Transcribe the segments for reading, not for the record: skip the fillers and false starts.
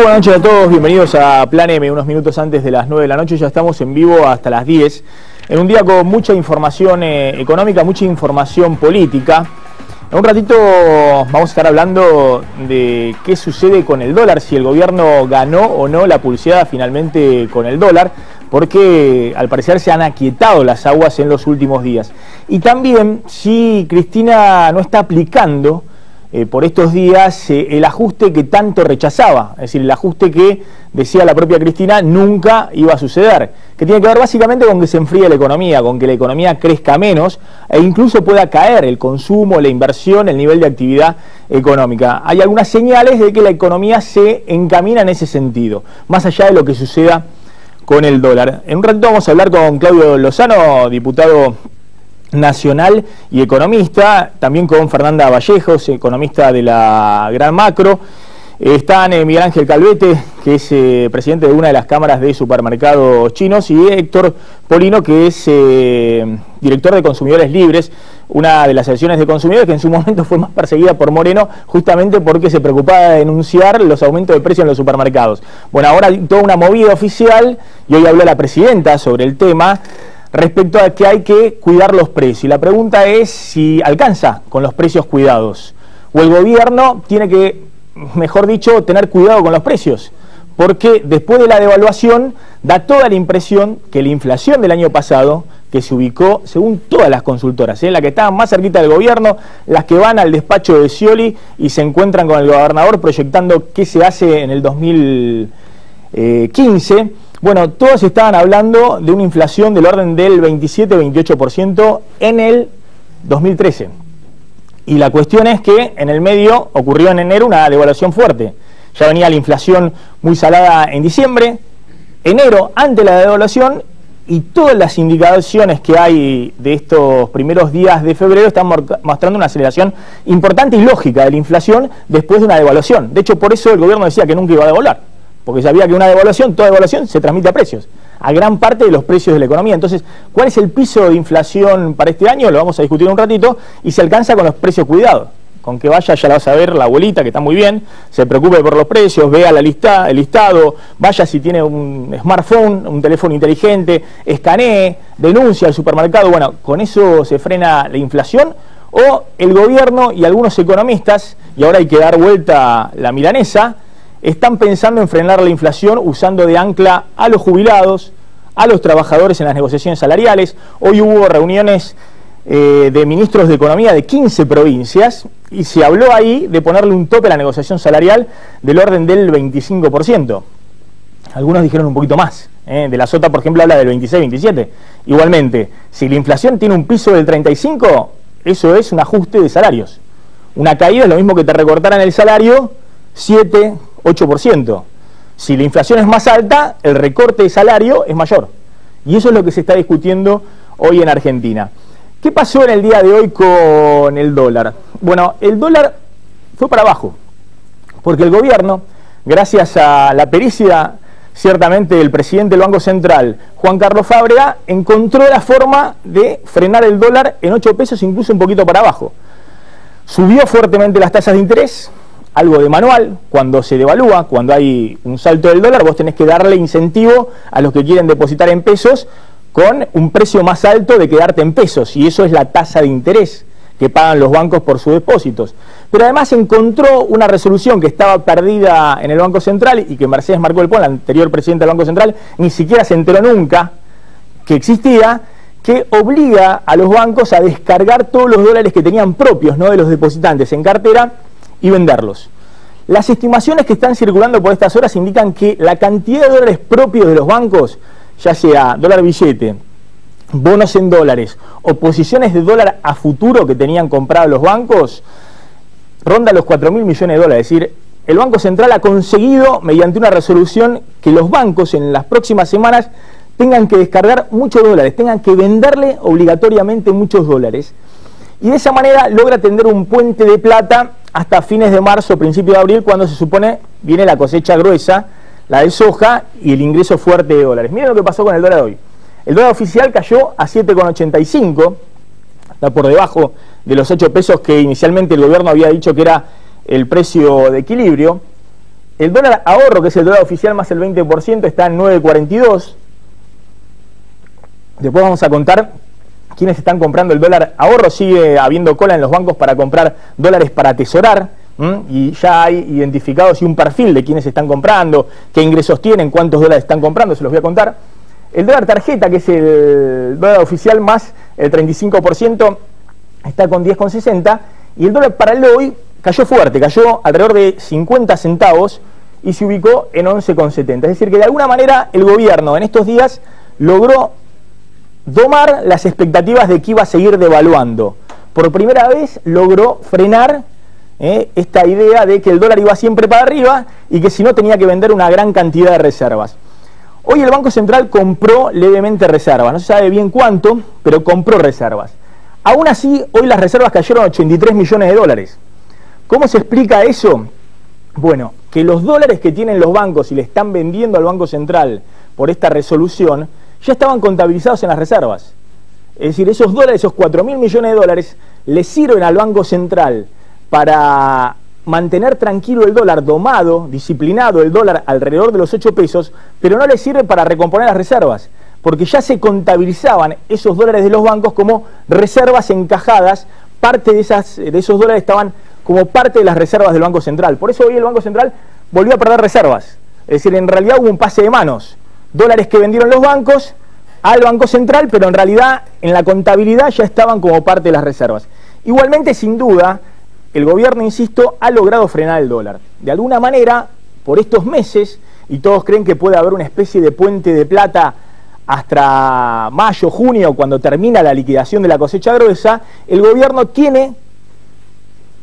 buenas noches a todos, bienvenidos a Plan M, unos minutos antes de las 9 de la noche, ya estamos en vivo hasta las 10, en un día con mucha información económica, mucha información política. En un ratito vamos a estar hablando de qué sucede con el dólar, si el gobierno ganó o no la pulseada finalmente con el dólar, porque al parecer se han aquietado las aguas en los últimos días. Y también si Cristina no está aplicando por estos días el ajuste que tanto rechazaba, es decir, el ajuste que decía la propia Cristina nunca iba a suceder, que tiene que ver básicamente con que se enfríe la economía, con que la economía crezca menos e incluso pueda caer el consumo, la inversión, el nivel de actividad económica. Hay algunas señales de que la economía se encamina en ese sentido, más allá de lo que suceda con el dólar. En un ratito vamos a hablar con Claudio Lozano, diputado nacional y economista, también con Fernanda Vallejos, economista de la Gran Macro. Están Miguel Ángel Calvete, que es presidente de una de las cámaras de supermercados chinos, y Héctor Polino, que es director de Consumidores Libres, una de las asociaciones de consumidores que en su momento fue más perseguida por Moreno, justamente porque se preocupaba de denunciar los aumentos de precios en los supermercados. Bueno, ahora hay toda una movida oficial, y hoy habló la presidenta sobre el tema, respecto a que hay que cuidar los precios. Y la pregunta es si alcanza con los precios cuidados, o el gobierno tiene que, mejor dicho, tener cuidado con los precios, porque después de la devaluación da toda la impresión que la inflación del año pasado, que se ubicó, según todas las consultoras, la que estaban más cerquita del gobierno, las que van al despacho de Scioli y se encuentran con el gobernador proyectando qué se hace en el 2015, bueno, todos estaban hablando de una inflación del orden del 27-28% en el 2013. Y la cuestión es que en el medio ocurrió en enero una devaluación fuerte. Ya venía la inflación muy salada en diciembre, enero ante la devaluación, y todas las indicaciones que hay de estos primeros días de febrero están mostrando una aceleración importante y lógica de la inflación después de una devaluación. De hecho, por eso el gobierno decía que nunca iba a devaluar, porque sabía que una devaluación, toda devaluación se transmite a precios, a gran parte de los precios de la economía. Entonces, ¿cuál es el piso de inflación para este año? Lo vamos a discutir un ratito, y se alcanza con los precios cuidados. Con que vaya, ya la vas a ver la abuelita, que está muy bien, se preocupe por los precios, vea el listado, vaya si tiene un smartphone, un teléfono inteligente, escanee, denuncia al supermercado. Bueno, con eso se frena la inflación, o el gobierno y algunos economistas, y ahora hay que dar vuelta la milanesa, están pensando en frenar la inflación usando de ancla a los jubilados, a los trabajadores en las negociaciones salariales. Hoy hubo reuniones de ministros de Economía de 15 provincias y se habló ahí de ponerle un tope a la negociación salarial del orden del 25%. Algunos dijeron un poquito más. De la Sota, por ejemplo, habla del 26-27. Igualmente, si la inflación tiene un piso del 35%, eso es un ajuste de salarios. Una caída es lo mismo que te recortaran el salario 7-8%. Si la inflación es más alta, el recorte de salario es mayor. Y eso es lo que se está discutiendo hoy en Argentina. ¿Qué pasó en el día de hoy con el dólar? Bueno, el dólar fue para abajo, porque el gobierno, gracias a la pericia ciertamente del presidente del Banco Central, Juan Carlos Fábrega, encontró la forma de frenar el dólar en 8 pesos, incluso un poquito para abajo. Subió fuertemente las tasas de interés, algo de manual. Cuando se devalúa, cuando hay un salto del dólar, vos tenés que darle incentivo a los que quieren depositar en pesos con un precio más alto de quedarte en pesos, y eso es la tasa de interés que pagan los bancos por sus depósitos. Pero además encontró una resolución que estaba perdida en el Banco Central y que Mercedes Marcó del Pon, la anterior presidenta del Banco Central, ni siquiera se enteró nunca que existía, que obliga a los bancos a descargar todos los dólares que tenían propios, no de los depositantes, en cartera y venderlos. Las estimaciones que están circulando por estas horas indican que la cantidad de dólares propios de los bancos, ya sea dólar billete, bonos en dólares o posiciones de dólar a futuro que tenían comprados los bancos, ronda los 4.000 millones de dólares. Es decir, el Banco Central ha conseguido, mediante una resolución, que los bancos en las próximas semanas tengan que descargar muchos dólares, tengan que venderle obligatoriamente muchos dólares. Y de esa manera logra tender un puente de plata hasta fines de marzo, principio de abril, cuando se supone viene la cosecha gruesa, la de soja, y el ingreso fuerte de dólares. Miren lo que pasó con el dólar hoy. El dólar oficial cayó a 7,85, está por debajo de los 8 pesos que inicialmente el gobierno había dicho que era el precio de equilibrio. El dólar ahorro, que es el dólar oficial más el 20%, está en 9.42. Después vamos a contar quiénes están comprando el dólar ahorro. Sigue habiendo cola en los bancos para comprar dólares para atesorar. Y ya hay identificados y un perfil de quiénes están comprando, qué ingresos tienen, cuántos dólares están comprando, se los voy a contar. El dólar tarjeta, que es el dólar oficial más el 35%, está con 10,60. Y el dólar paralelo hoy cayó fuerte, cayó alrededor de 50 centavos y se ubicó en 11,70. Es decir, que de alguna manera el gobierno en estos días logró domar las expectativas de que iba a seguir devaluando. Por primera vez logró frenar esta idea de que el dólar iba siempre para arriba y que si no tenía que vender una gran cantidad de reservas. Hoy el Banco Central compró levemente reservas, no se sabe bien cuánto, pero compró reservas. Aún así, hoy las reservas cayeron a 83 millones de dólares. ¿Cómo se explica eso? Bueno, que los dólares que tienen los bancos y le están vendiendo al Banco Central por esta resolución, ya estaban contabilizados en las reservas. Es decir, esos dólares, esos 4.000 millones de dólares, le sirven al Banco Central para mantener tranquilo el dólar, domado, disciplinado el dólar alrededor de los 8 pesos, pero no le sirve para recomponer las reservas, porque ya se contabilizaban esos dólares de los bancos como reservas encajadas, parte de esos dólares estaban como parte de las reservas del Banco Central. Por eso hoy el Banco Central volvió a perder reservas. Es decir, en realidad hubo un pase de manos. Dólares que vendieron los bancos al Banco Central, pero en realidad en la contabilidad ya estaban como parte de las reservas. Igualmente, sin duda, el gobierno, insisto, ha logrado frenar el dólar. De alguna manera, por estos meses, y todos creen que puede haber una especie de puente de plata hasta mayo, junio, cuando termina la liquidación de la cosecha gruesa, el gobierno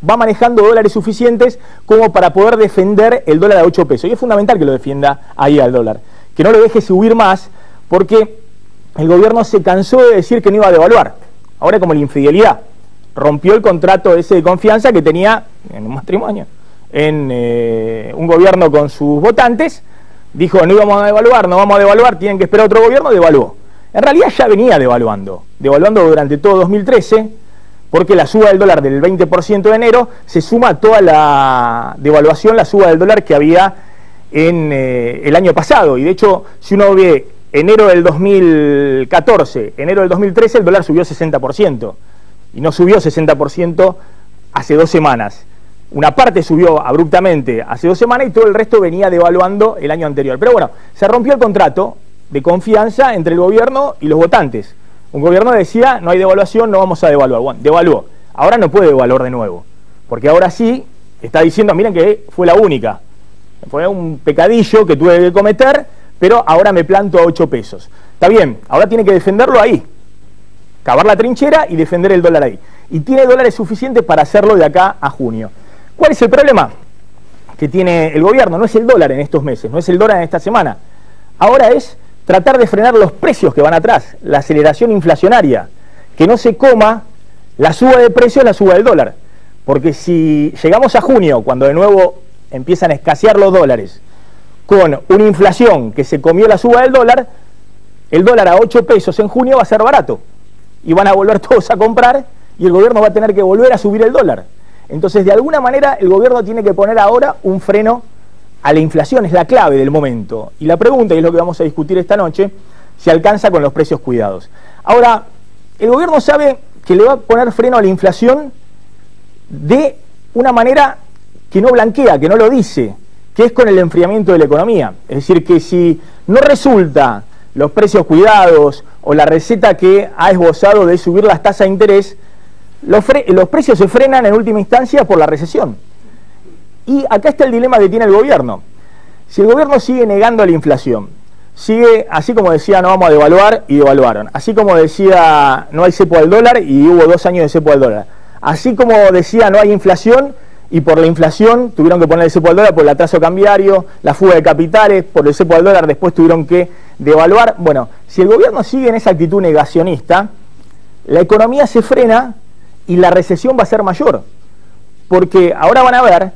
va manejando dólares suficientes como para poder defender el dólar a 8 pesos. Y es fundamental que lo defienda ahí al dólar, que no lo deje subir más, porque el gobierno se cansó de decir que no iba a devaluar. Ahora como la infidelidad. Rompió el contrato ese de confianza que tenía en un matrimonio, en un gobierno con sus votantes. Dijo, no íbamos a devaluar, no vamos a devaluar, tienen que esperar otro gobierno, devaluó. En realidad ya venía devaluando durante todo 2013, porque la suba del dólar del 20% de enero se suma a toda la devaluación, la suba del dólar que había en el año pasado. Y de hecho, si uno ve enero del 2014, enero del 2013, el dólar subió 60%. Y no subió 60% hace 2 semanas. Una parte subió abruptamente hace 2 semanas y todo el resto venía devaluando el año anterior. Pero bueno, se rompió el contrato de confianza entre el gobierno y los votantes. Un gobierno decía, no hay devaluación, no vamos a devaluar. Bueno, devaluó. Ahora no puede devaluar de nuevo. Porque ahora sí está diciendo, miren que fue la única. Fue un pecadillo que tuve que cometer, pero ahora me planto a 8 pesos. Está bien, ahora tiene que defenderlo ahí. Cavar la trinchera y defender el dólar ahí. Y tiene dólares suficientes para hacerlo de acá a junio. ¿Cuál es el problema que tiene el gobierno? No es el dólar en estos meses, no es el dólar en esta semana. Ahora es tratar de frenar los precios que van atrás, la aceleración inflacionaria, que no se coma la suba de precios, la suba del dólar. Porque si llegamos a junio, cuando de nuevo empiezan a escasear los dólares, con una inflación que se comió la suba del dólar, el dólar a 8 pesos en junio va a ser barato. Y van a volver todos a comprar y el gobierno va a tener que volver a subir el dólar. Entonces, de alguna manera, el gobierno tiene que poner ahora un freno a la inflación, es la clave del momento. Y la pregunta, y es lo que vamos a discutir esta noche, si alcanza con los precios cuidados. Ahora, el gobierno sabe que le va a poner freno a la inflación de una manera que no blanquea, que no lo dice, que es con el enfriamiento de la economía. Es decir, que si no resulta los precios cuidados o la receta que ha esbozado de subir las tasas de interés, los precios se frenan en última instancia por la recesión. Y acá está el dilema que tiene el gobierno. Si el gobierno sigue negando la inflación, sigue, así como decía, no vamos a devaluar, y devaluaron. Así como decía, no hay cepo al dólar, y hubo 2 años de cepo al dólar. Así como decía, no hay inflación, y por la inflación tuvieron que poner el cepo al dólar por el atraso cambiario, la fuga de capitales, por el cepo al dólar después tuvieron que devaluar. Bueno, si el gobierno sigue en esa actitud negacionista, la economía se frena y la recesión va a ser mayor. Porque ahora van a ver,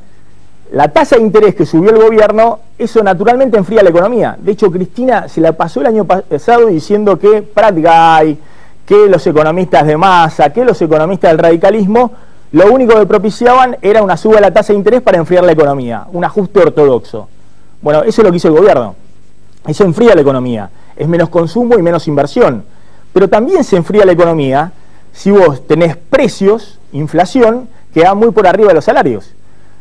la tasa de interés que subió el gobierno, eso naturalmente enfría la economía. De hecho, Cristina se la pasó el año pasado diciendo que Prat-Gay, que los economistas de masa, que los economistas del radicalismo, lo único que propiciaban era una suba de la tasa de interés para enfriar la economía, un ajuste ortodoxo. Bueno, eso es lo que hizo el gobierno. Eso enfría la economía. Es menos consumo y menos inversión. Pero también se enfría la economía si vos tenés precios, inflación, que va muy por arriba de los salarios.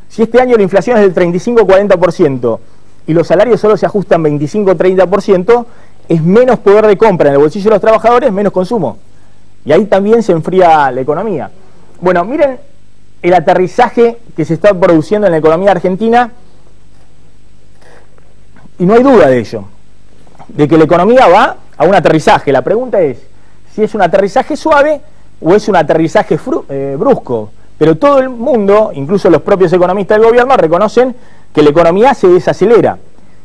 Si este año la inflación es del 35-40% y los salarios solo se ajustan 25-30%, es menos poder de compra en el bolsillo de los trabajadores, menos consumo. Y ahí también se enfría la economía. Bueno, miren el aterrizaje que se está produciendo en la economía argentina, y no hay duda de ello, de que la economía va a un aterrizaje. La pregunta es si es un aterrizaje suave o es un aterrizaje brusco. Pero todo el mundo, incluso los propios economistas del gobierno, reconocen que la economía se desacelera.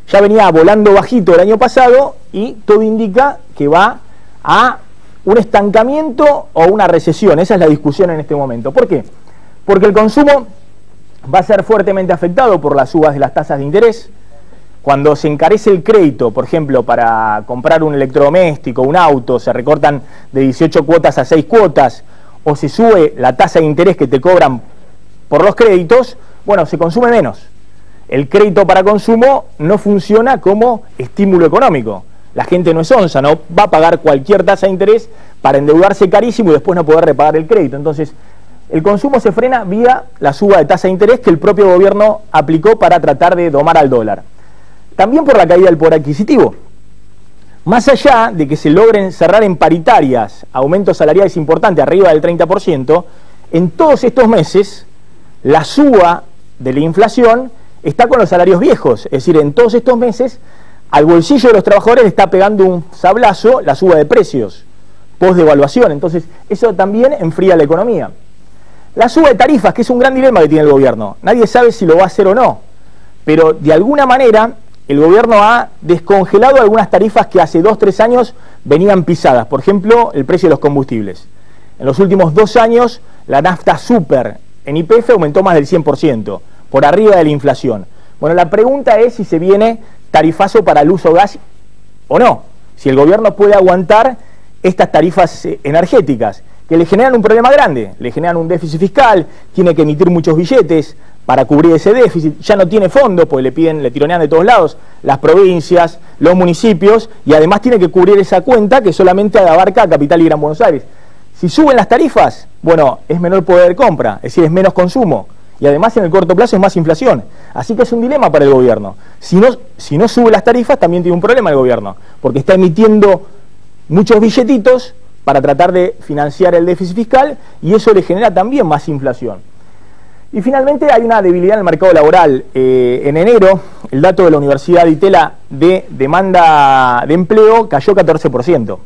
Ya venía volando bajito el año pasado y todo indica que va a un estancamiento o una recesión. Esa es la discusión en este momento. ¿Por qué? Porque el consumo va a ser fuertemente afectado por las subas de las tasas de interés. Cuando se encarece el crédito, por ejemplo, para comprar un electrodoméstico, un auto, se recortan de 18 cuotas a 6 cuotas, o se sube la tasa de interés que te cobran por los créditos, bueno, se consume menos. El crédito para consumo no funciona como estímulo económico. La gente no es onza, no va a pagar cualquier tasa de interés para endeudarse carísimo y después no poder repagar el crédito. Entonces, el consumo se frena vía la suba de tasa de interés que el propio gobierno aplicó para tratar de domar al dólar. También por la caída del poder adquisitivo. Más allá de que se logren cerrar en paritarias aumentos salariales importantes, arriba del 30%, en todos estos meses la suba de la inflación está con los salarios viejos. Es decir, en todos estos meses al bolsillo de los trabajadores le está pegando un sablazo la suba de precios, post-devaluación. Entonces eso también enfría la economía. La suba de tarifas, que es un gran dilema que tiene el gobierno. Nadie sabe si lo va a hacer o no, pero de alguna manera el gobierno ha descongelado algunas tarifas que hace 2-3 años venían pisadas. Por ejemplo, el precio de los combustibles. En los últimos 2 años, la nafta super en YPF aumentó más del 100%, por arriba de la inflación. Bueno, la pregunta es si se viene tarifazo para el uso gas o no. Si el gobierno puede aguantar estas tarifas energéticas, que le generan un problema grande, le generan un déficit fiscal, tiene que emitir muchos billetes para cubrir ese déficit, ya no tiene fondos, porque le tironean de todos lados, las provincias, los municipios, y además tiene que cubrir esa cuenta que solamente abarca a Capital y Gran Buenos Aires. Si suben las tarifas, bueno, es menor poder de compra, es decir, es menos consumo, y además en el corto plazo es más inflación. Así que es un dilema para el gobierno. Si no sube las tarifas, también tiene un problema el gobierno, porque está emitiendo muchos billetitos para tratar de financiar el déficit fiscal, y eso le genera también más inflación. Y finalmente hay una debilidad en el mercado laboral. En enero, el dato de la Universidad de Itela de demanda de empleo cayó 14%.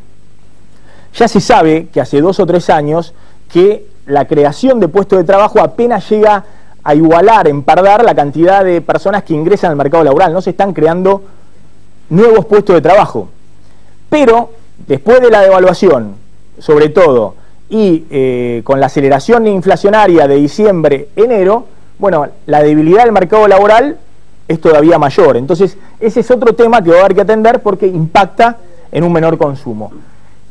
Ya se sabe que hace 2 o 3 años que la creación de puestos de trabajo apenas llega a igualar, empardar la cantidad de personas que ingresan al mercado laboral. No se están creando nuevos puestos de trabajo. Pero después de la devaluación, sobre todo, y con la aceleración inflacionaria de diciembre-enero, bueno, la debilidad del mercado laboral es todavía mayor. Entonces, ese es otro tema que va a haber que atender porque impacta en un menor consumo.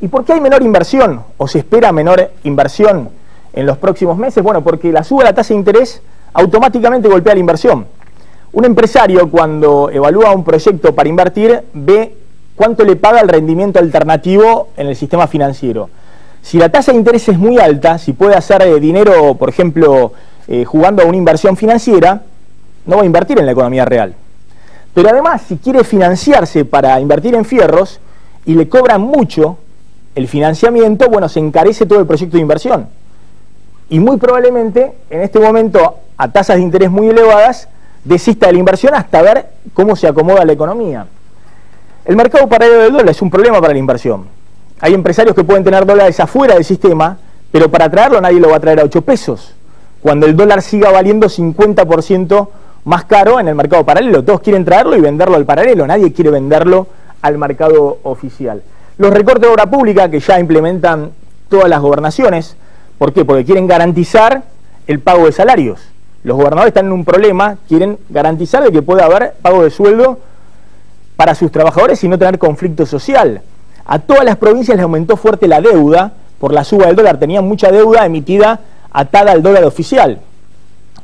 ¿Y por qué hay menor inversión o se espera menor inversión en los próximos meses? Bueno, porque la suba de la tasa de interés automáticamente golpea la inversión. Un empresario, cuando evalúa un proyecto para invertir, ve cuánto le paga el rendimiento alternativo en el sistema financiero. Si la tasa de interés es muy alta, si puede hacer dinero, por ejemplo, jugando a una inversión financiera, no va a invertir en la economía real. Pero además, si quiere financiarse para invertir en fierros y le cobran mucho el financiamiento, bueno, se encarece todo el proyecto de inversión. Y muy probablemente, en este momento, a tasas de interés muy elevadas, desista de la inversión hasta ver cómo se acomoda la economía. El mercado paralelo del dólar es un problema para la inversión. Hay empresarios que pueden tener dólares afuera del sistema, pero para traerlo nadie lo va a traer a 8 pesos, cuando el dólar siga valiendo 50% más caro en el mercado paralelo. Todos quieren traerlo y venderlo al paralelo, nadie quiere venderlo al mercado oficial. Los recortes de obra pública que ya implementan todas las gobernaciones, ¿por qué? Porque quieren garantizar el pago de salarios. Los gobernadores están en un problema, quieren garantizar de que pueda haber pago de sueldo para sus trabajadores y no tener conflicto social. A todas las provincias les aumentó fuerte la deuda por la suba del dólar. Tenían mucha deuda emitida atada al dólar oficial.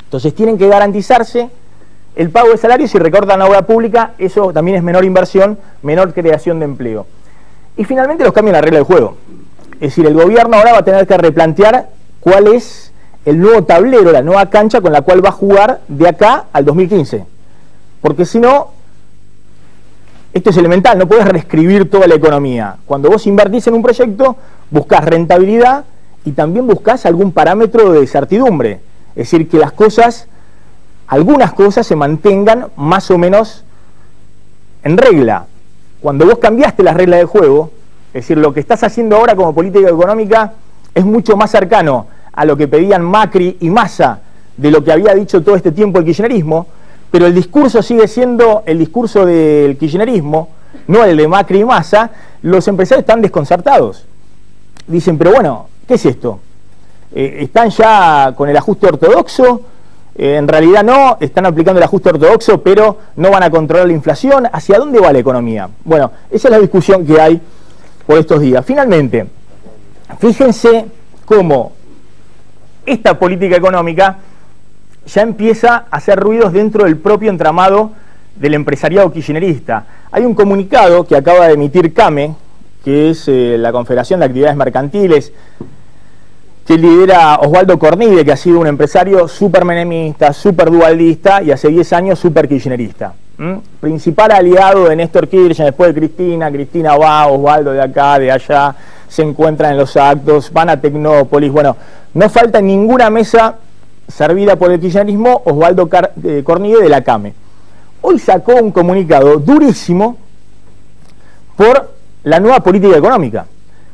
Entonces tienen que garantizarse el pago de salarios y recortan la obra pública, eso también es menor inversión, menor creación de empleo. Y finalmente los cambian la regla del juego. Es decir, el gobierno ahora va a tener que replantear cuál es el nuevo tablero, la nueva cancha con la cual va a jugar de acá al 2015. Porque si no, esto es elemental, no puedes reescribir toda la economía. Cuando vos invertís en un proyecto, buscás rentabilidad y también buscás algún parámetro de certidumbre. Es decir, que las cosas, algunas cosas se mantengan más o menos en regla. Cuando vos cambiaste las reglas del juego, es decir, lo que estás haciendo ahora como política económica es mucho más cercano a lo que pedían Macri y Massa de lo que había dicho todo este tiempo el kirchnerismo, pero el discurso sigue siendo el discurso del kirchnerismo, no el de Macri y Massa. Los empresarios están desconcertados. Dicen, pero bueno, ¿qué es esto? ¿Están ya con el ajuste ortodoxo? En realidad no, están aplicando el ajuste ortodoxo, pero no van a controlar la inflación. ¿Hacia dónde va la economía? Bueno, esa es la discusión que hay por estos días. Finalmente, fíjense cómo esta política económica ya empieza a hacer ruidos dentro del propio entramado del empresariado kirchnerista. Hay un comunicado que acaba de emitir CAME, que es la Confederación de Actividades Mercantiles, que lidera Osvaldo Cornide, que ha sido un empresario súper menemista, súper dualdista y hace 10 años súper kirchnerista. Principal aliado de Néstor Kirchner, después de Cristina va, Osvaldo de acá, de allá, se encuentran en los actos, van a Tecnópolis. Bueno, no falta ninguna mesa servida por el kirchnerismo. Osvaldo Cornide de la CAME hoy sacó un comunicado durísimo por la nueva política económica,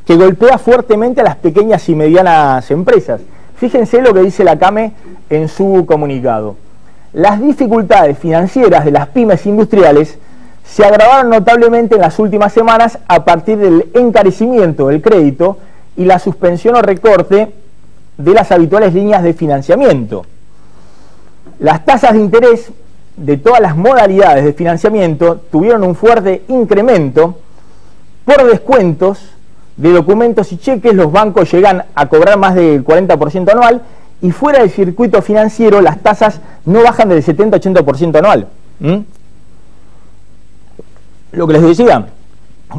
que golpea fuertemente a las pequeñas y medianas empresas. Fíjense lo que dice la CAME en su comunicado. Las dificultades financieras de las pymes industriales se agravaron notablemente en las últimas semanas a partir del encarecimiento del crédito y la suspensión o recorte de las habituales líneas de financiamiento. Las tasas de interés de todas las modalidades de financiamiento tuvieron un fuerte incremento. Por descuentos de documentos y cheques, los bancos llegan a cobrar más del 40% anual, y fuera del circuito financiero las tasas no bajan del 70-80% anual. Lo que les decía,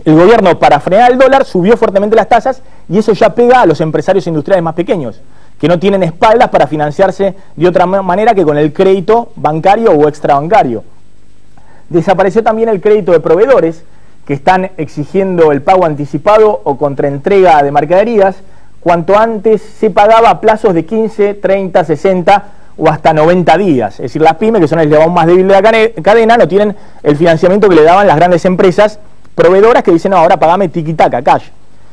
el gobierno, para frenar el dólar, subió fuertemente las tasas, y eso ya pega a los empresarios industriales más pequeños, que no tienen espaldas para financiarse de otra manera que con el crédito bancario o extrabancario. Desapareció también el crédito de proveedores, que están exigiendo el pago anticipado o contraentrega de mercaderías. Cuanto antes se pagaba a plazos de 15, 30, 60 o hasta 90 días. Es decir, las pymes, que son el eslabón más débil de la cadena, no tienen el financiamiento que le daban las grandes empresas proveedoras, que dicen, no, ahora pagame tiki-taka, cash.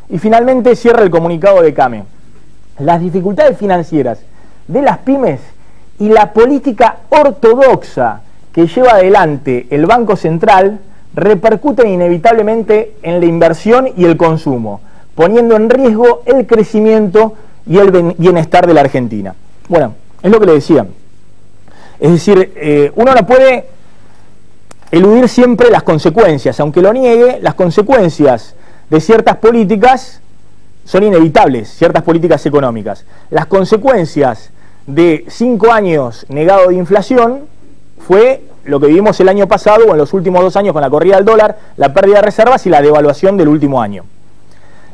Y finalmente cierra el comunicado de CAME. Las dificultades financieras de las pymes y la política ortodoxa que lleva adelante el Banco Central repercuten inevitablemente en la inversión y el consumo, poniendo en riesgo el crecimiento y el bienestar de la Argentina. Bueno, es lo que le decía. Es decir, uno no puede eludir siempre las consecuencias. Aunque lo niegue, las consecuencias de ciertas políticas son inevitables, ciertas políticas económicas. Las consecuencias de 5 años negado de inflación fue lo que vivimos el año pasado o en los últimos 2 años con la corrida del dólar, la pérdida de reservas y la devaluación del último año.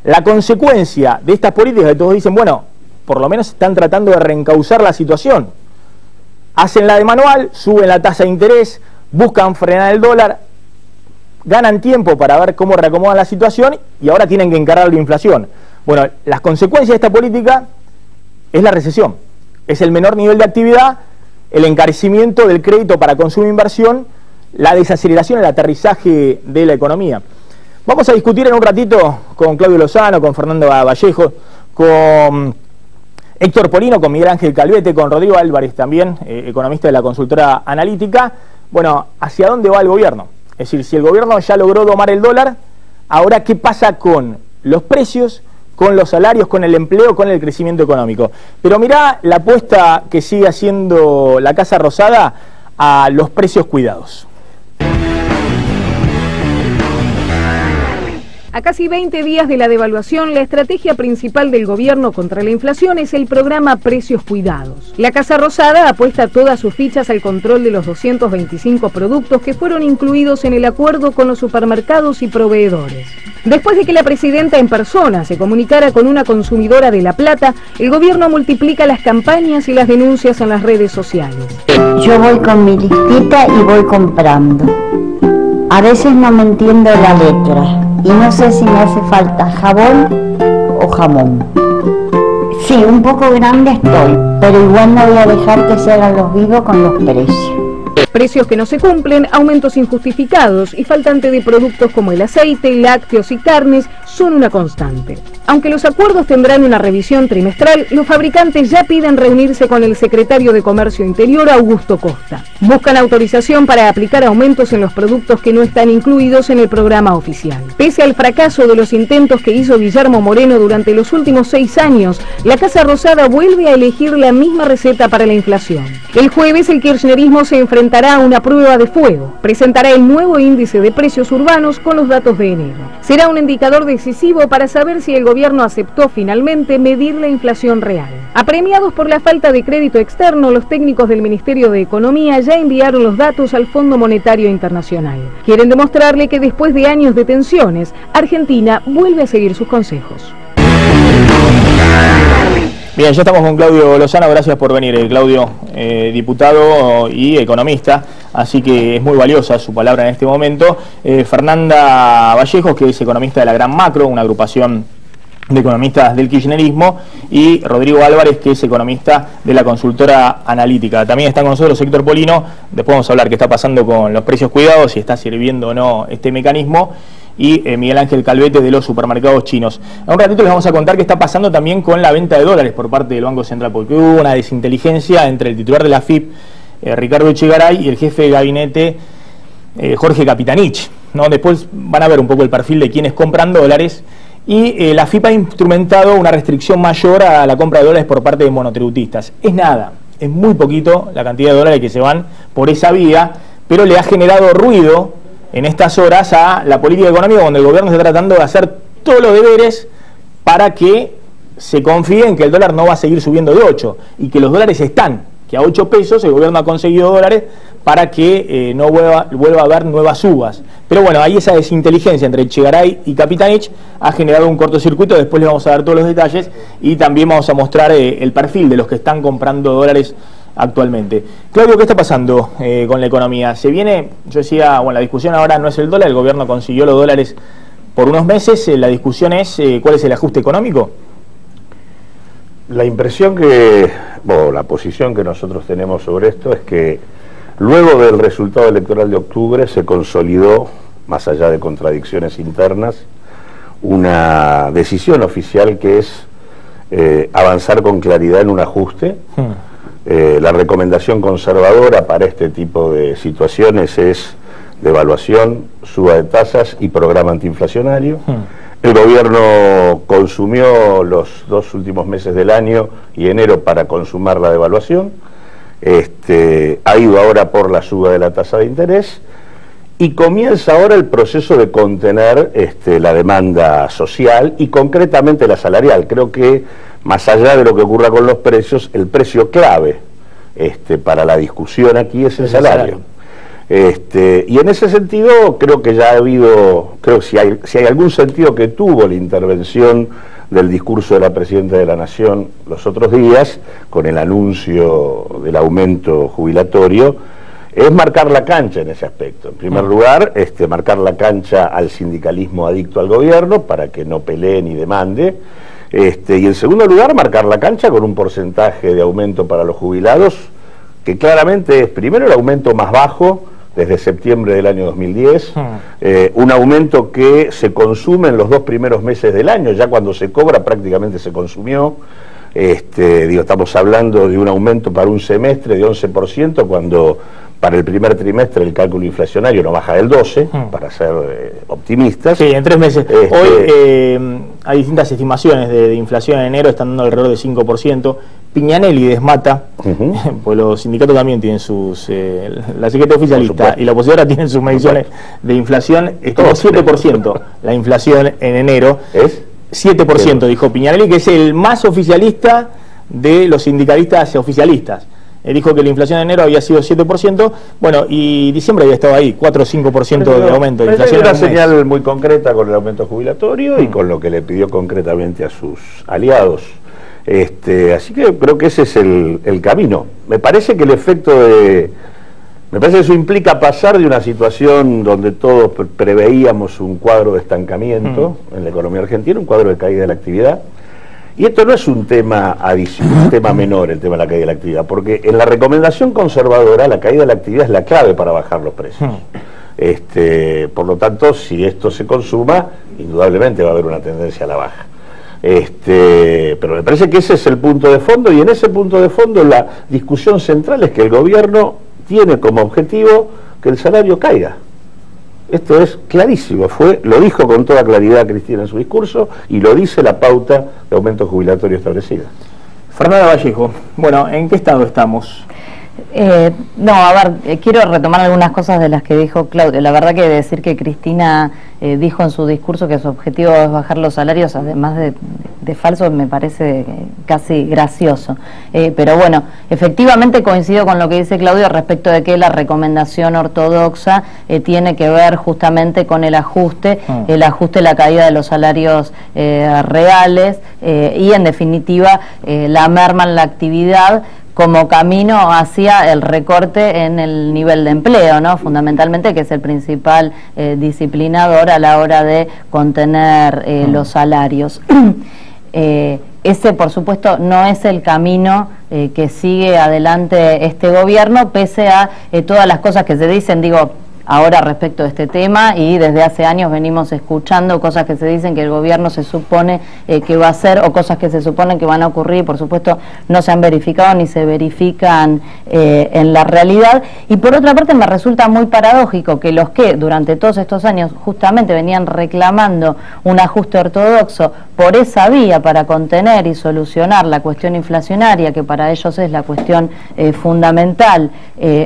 La consecuencia de estas políticas, que todos dicen, bueno, por lo menos están tratando de reencauzar la situación. Hacen la de manual, suben la tasa de interés, buscan frenar el dólar, ganan tiempo para ver cómo reacomodan la situación y ahora tienen que encarar la inflación. Bueno, las consecuencias de esta política es la recesión, es el menor nivel de actividad, el encarecimiento del crédito para consumo e inversión, la desaceleración, el aterrizaje de la economía. Vamos a discutir en un ratito con Claudio Lozano, con Fernando Vallejo, con Héctor Polino, con Miguel Ángel Calvete, con Rodrigo Álvarez también, economista de la consultora analítica. Bueno, ¿hacia dónde va el gobierno? Es decir, si el gobierno ya logró domar el dólar, ahora ¿qué pasa con los precios, con los salarios, con el empleo, con el crecimiento económico? Pero mirá la apuesta que sigue haciendo la Casa Rosada a los precios cuidados. A casi 20 días de la devaluación, la estrategia principal del gobierno contra la inflación es el programa Precios Cuidados. La Casa Rosada apuesta todas sus fichas al control de los 225 productos que fueron incluidos en el acuerdo con los supermercados y proveedores. Después de que la presidenta en persona se comunicara con una consumidora de La Plata, el gobierno multiplica las campañas y las denuncias en las redes sociales. Yo voy con mi listita y voy comprando. A veces no me entiendo la letra y no sé si me hace falta jabón o jamón. Sí, un poco grande estoy, pero igual no voy a dejar que se hagan los vivos con los precios. Precios que no se cumplen, aumentos injustificados y faltante de productos como el aceite, lácteos y carnes son una constante. Aunque los acuerdos tendrán una revisión trimestral, los fabricantes ya piden reunirse con el secretario de Comercio Interior, Augusto Costa. Buscan autorización para aplicar aumentos en los productos que no están incluidos en el programa oficial. Pese al fracaso de los intentos que hizo Guillermo Moreno durante los últimos 6 años, la Casa Rosada vuelve a elegir la misma receta para la inflación. El jueves el kirchnerismo se enfrentará a una prueba de fuego. Presentará el nuevo índice de precios urbanos con los datos de enero. Será un indicador decisivo para saber si el gobierno aceptó finalmente medir la inflación real. Apremiados por la falta de crédito externo, los técnicos del Ministerio de Economía ya enviaron los datos al Fondo Monetario Internacional. Quieren demostrarle que después de años de tensiones, Argentina vuelve a seguir sus consejos. Bien, ya estamos con Claudio Lozano, gracias por venir, Claudio, diputado y economista, así que es muy valiosa su palabra en este momento. Fernanda Vallejos, que es economista de la Gran Macro, una agrupación de economistas del kirchnerismo, y Rodrigo Álvarez, que es economista de la consultora analítica. También están con nosotros Héctor Polino, después vamos a hablar qué está pasando con los precios cuidados, si está sirviendo o no este mecanismo, y Miguel Ángel Calvete de los supermercados chinos. En un ratito les vamos a contar qué está pasando también con la venta de dólares por parte del Banco Central, porque hubo una desinteligencia entre el titular de la AFIP, Ricardo Echegaray, y el jefe de gabinete, Jorge Capitanich, ¿no? Después van a ver un poco el perfil de quienes compran dólares, y la AFIP ha instrumentado una restricción mayor a la compra de dólares por parte de monotributistas. Es nada, es muy poquito la cantidad de dólares que se van por esa vía, pero le ha generado ruido en estas horas a la política económica, donde el gobierno está tratando de hacer todos los deberes para que se confíe en que el dólar no va a seguir subiendo de 8 y que los dólares están, que a 8 pesos el gobierno ha conseguido dólares para que no vuelva a haber nuevas subas. Pero bueno, ahí esa desinteligencia entre Echegaray y Capitanich ha generado un cortocircuito. Después les vamos a dar todos los detalles y también vamos a mostrar el perfil de los que están comprando dólares actualmente. Claudio, ¿qué está pasando con la economía? Se viene, yo decía, bueno, la discusión ahora no es el dólar, el gobierno consiguió los dólares por unos meses, la discusión es ¿cuál es el ajuste económico? La impresión la posición que nosotros tenemos sobre esto es que luego del resultado electoral de octubre se consolidó, más allá de contradicciones internas, una decisión oficial que es avanzar con claridad en un ajuste. La recomendación conservadora para este tipo de situaciones es devaluación, suba de tasas y programa antiinflacionario. El gobierno consumió los 2 últimos meses del año y enero para consumar la devaluación. Ha ido ahora por la suba de la tasa de interés y comienza ahora el proceso de contener la demanda social y concretamente la salarial. Creo que más allá de lo que ocurra con los precios, el precio clave para la discusión aquí es el salario. Y en ese sentido creo que ya ha habido, si hay algún sentido que tuvo la intervención del discurso de la Presidenta de la Nación los otros días, con el anuncio del aumento jubilatorio, es marcar la cancha en ese aspecto. En primer lugar, marcar la cancha al sindicalismo adicto al gobierno para que no pelee ni demande. Y en segundo lugar, marcar la cancha con un porcentaje de aumento para los jubilados, que claramente es primero el aumento más bajo desde septiembre del año 2010, un aumento que se consume en los 2 primeros meses del año, ya cuando se cobra prácticamente se consumió. Estamos hablando de un aumento para un semestre de 11%, cuando para el primer trimestre el cálculo inflacionario no baja del 12%, para ser optimistas. Sí, en 3 meses. Hoy hay distintas estimaciones de inflación en enero, están dando alrededor de 5%. Piñanelli desmata, pues los sindicatos también tienen sus... la Secretaría Oficialista y la opositora tienen sus mediciones de inflación. Estuvo 7% la inflación en enero. ¿Es? 7%, dijo Piñanelli, que es el más oficialista de los sindicalistas oficialistas. Dijo que la inflación en enero había sido 7%, bueno, y diciembre había estado ahí, 4 o 5% de aumento de inflación. Hay una señal muy concreta con el aumento jubilatorio y con lo que le pidió concretamente a sus aliados. Así que creo que ese es el camino. Me parece que el efecto me parece que eso implica pasar de una situación donde todos preveíamos un cuadro de estancamiento en la economía argentina, un cuadro de caída de la actividad. Y esto no es un tema adicional, un tema menor, el tema de la caída de la actividad, porque en la recomendación conservadora la caída de la actividad es la clave para bajar los precios. Por lo tanto, si esto se consuma, indudablemente va a haber una tendencia a la baja. Pero me parece que ese es el punto de fondo, y en ese punto de fondo la discusión central es que el gobierno tiene como objetivo que el salario caiga. Esto es clarísimo, lo dijo con toda claridad Cristina en su discurso y lo dice la pauta de aumento jubilatorio establecida. Fernanda Vallejo, bueno, ¿en qué estado estamos? No, a ver, quiero retomar algunas cosas de las que dijo Claudio. La verdad que decir que Cristina dijo en su discurso que su objetivo es bajar los salarios, además de falso, me parece casi gracioso. Pero bueno, efectivamente coincido con lo que dice Claudio respecto de que la recomendación ortodoxa tiene que ver justamente con el ajuste de la caída de los salarios reales y en definitiva la merma en la actividad como camino hacia el recorte en el nivel de empleo, ¿no? Fundamentalmente, que es el principal disciplinador a la hora de contener los salarios. Ese, por supuesto, no es el camino que sigue adelante este gobierno, pese a todas las cosas que se dicen, digo, ahora respecto de este tema, y desde hace años venimos escuchando cosas que se dicen que el gobierno se supone que va a hacer, o cosas que se suponen que van a ocurrir, por supuesto no se han verificado ni se verifican en la realidad. Y por otra parte me resulta muy paradójico que los que durante todos estos años justamente venían reclamando un ajuste ortodoxo por esa vía para contener y solucionar la cuestión inflacionaria, que para ellos es la cuestión fundamental,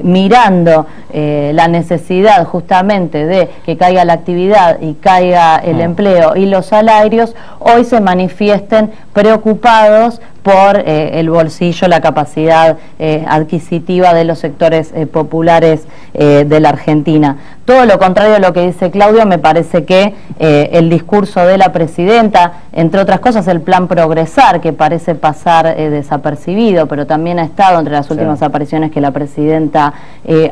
mirando la necesidad justamente de que caiga la actividad y caiga el empleo y los salarios, hoy se manifiesten preocupados por el bolsillo, la capacidad adquisitiva de los sectores populares de la Argentina. Todo lo contrario a lo que dice Claudio, me parece que el discurso de la presidenta, entre otras cosas el plan Progresar, que parece pasar desapercibido, pero también ha estado entre las últimas apariciones que la presidenta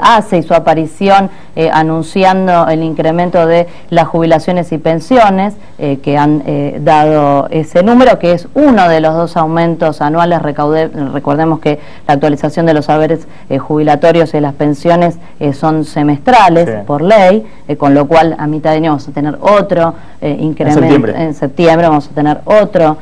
hace, y su aparición anunciando el incremento de las jubilaciones y pensiones, que han dado ese número, que es uno de los dos aumentos anuales. Recordemos que la actualización de los saberes jubilatorios y las pensiones son semestrales por ley, con lo cual a mitad de año vamos a tener otro incremento, en septiembre vamos a tener otro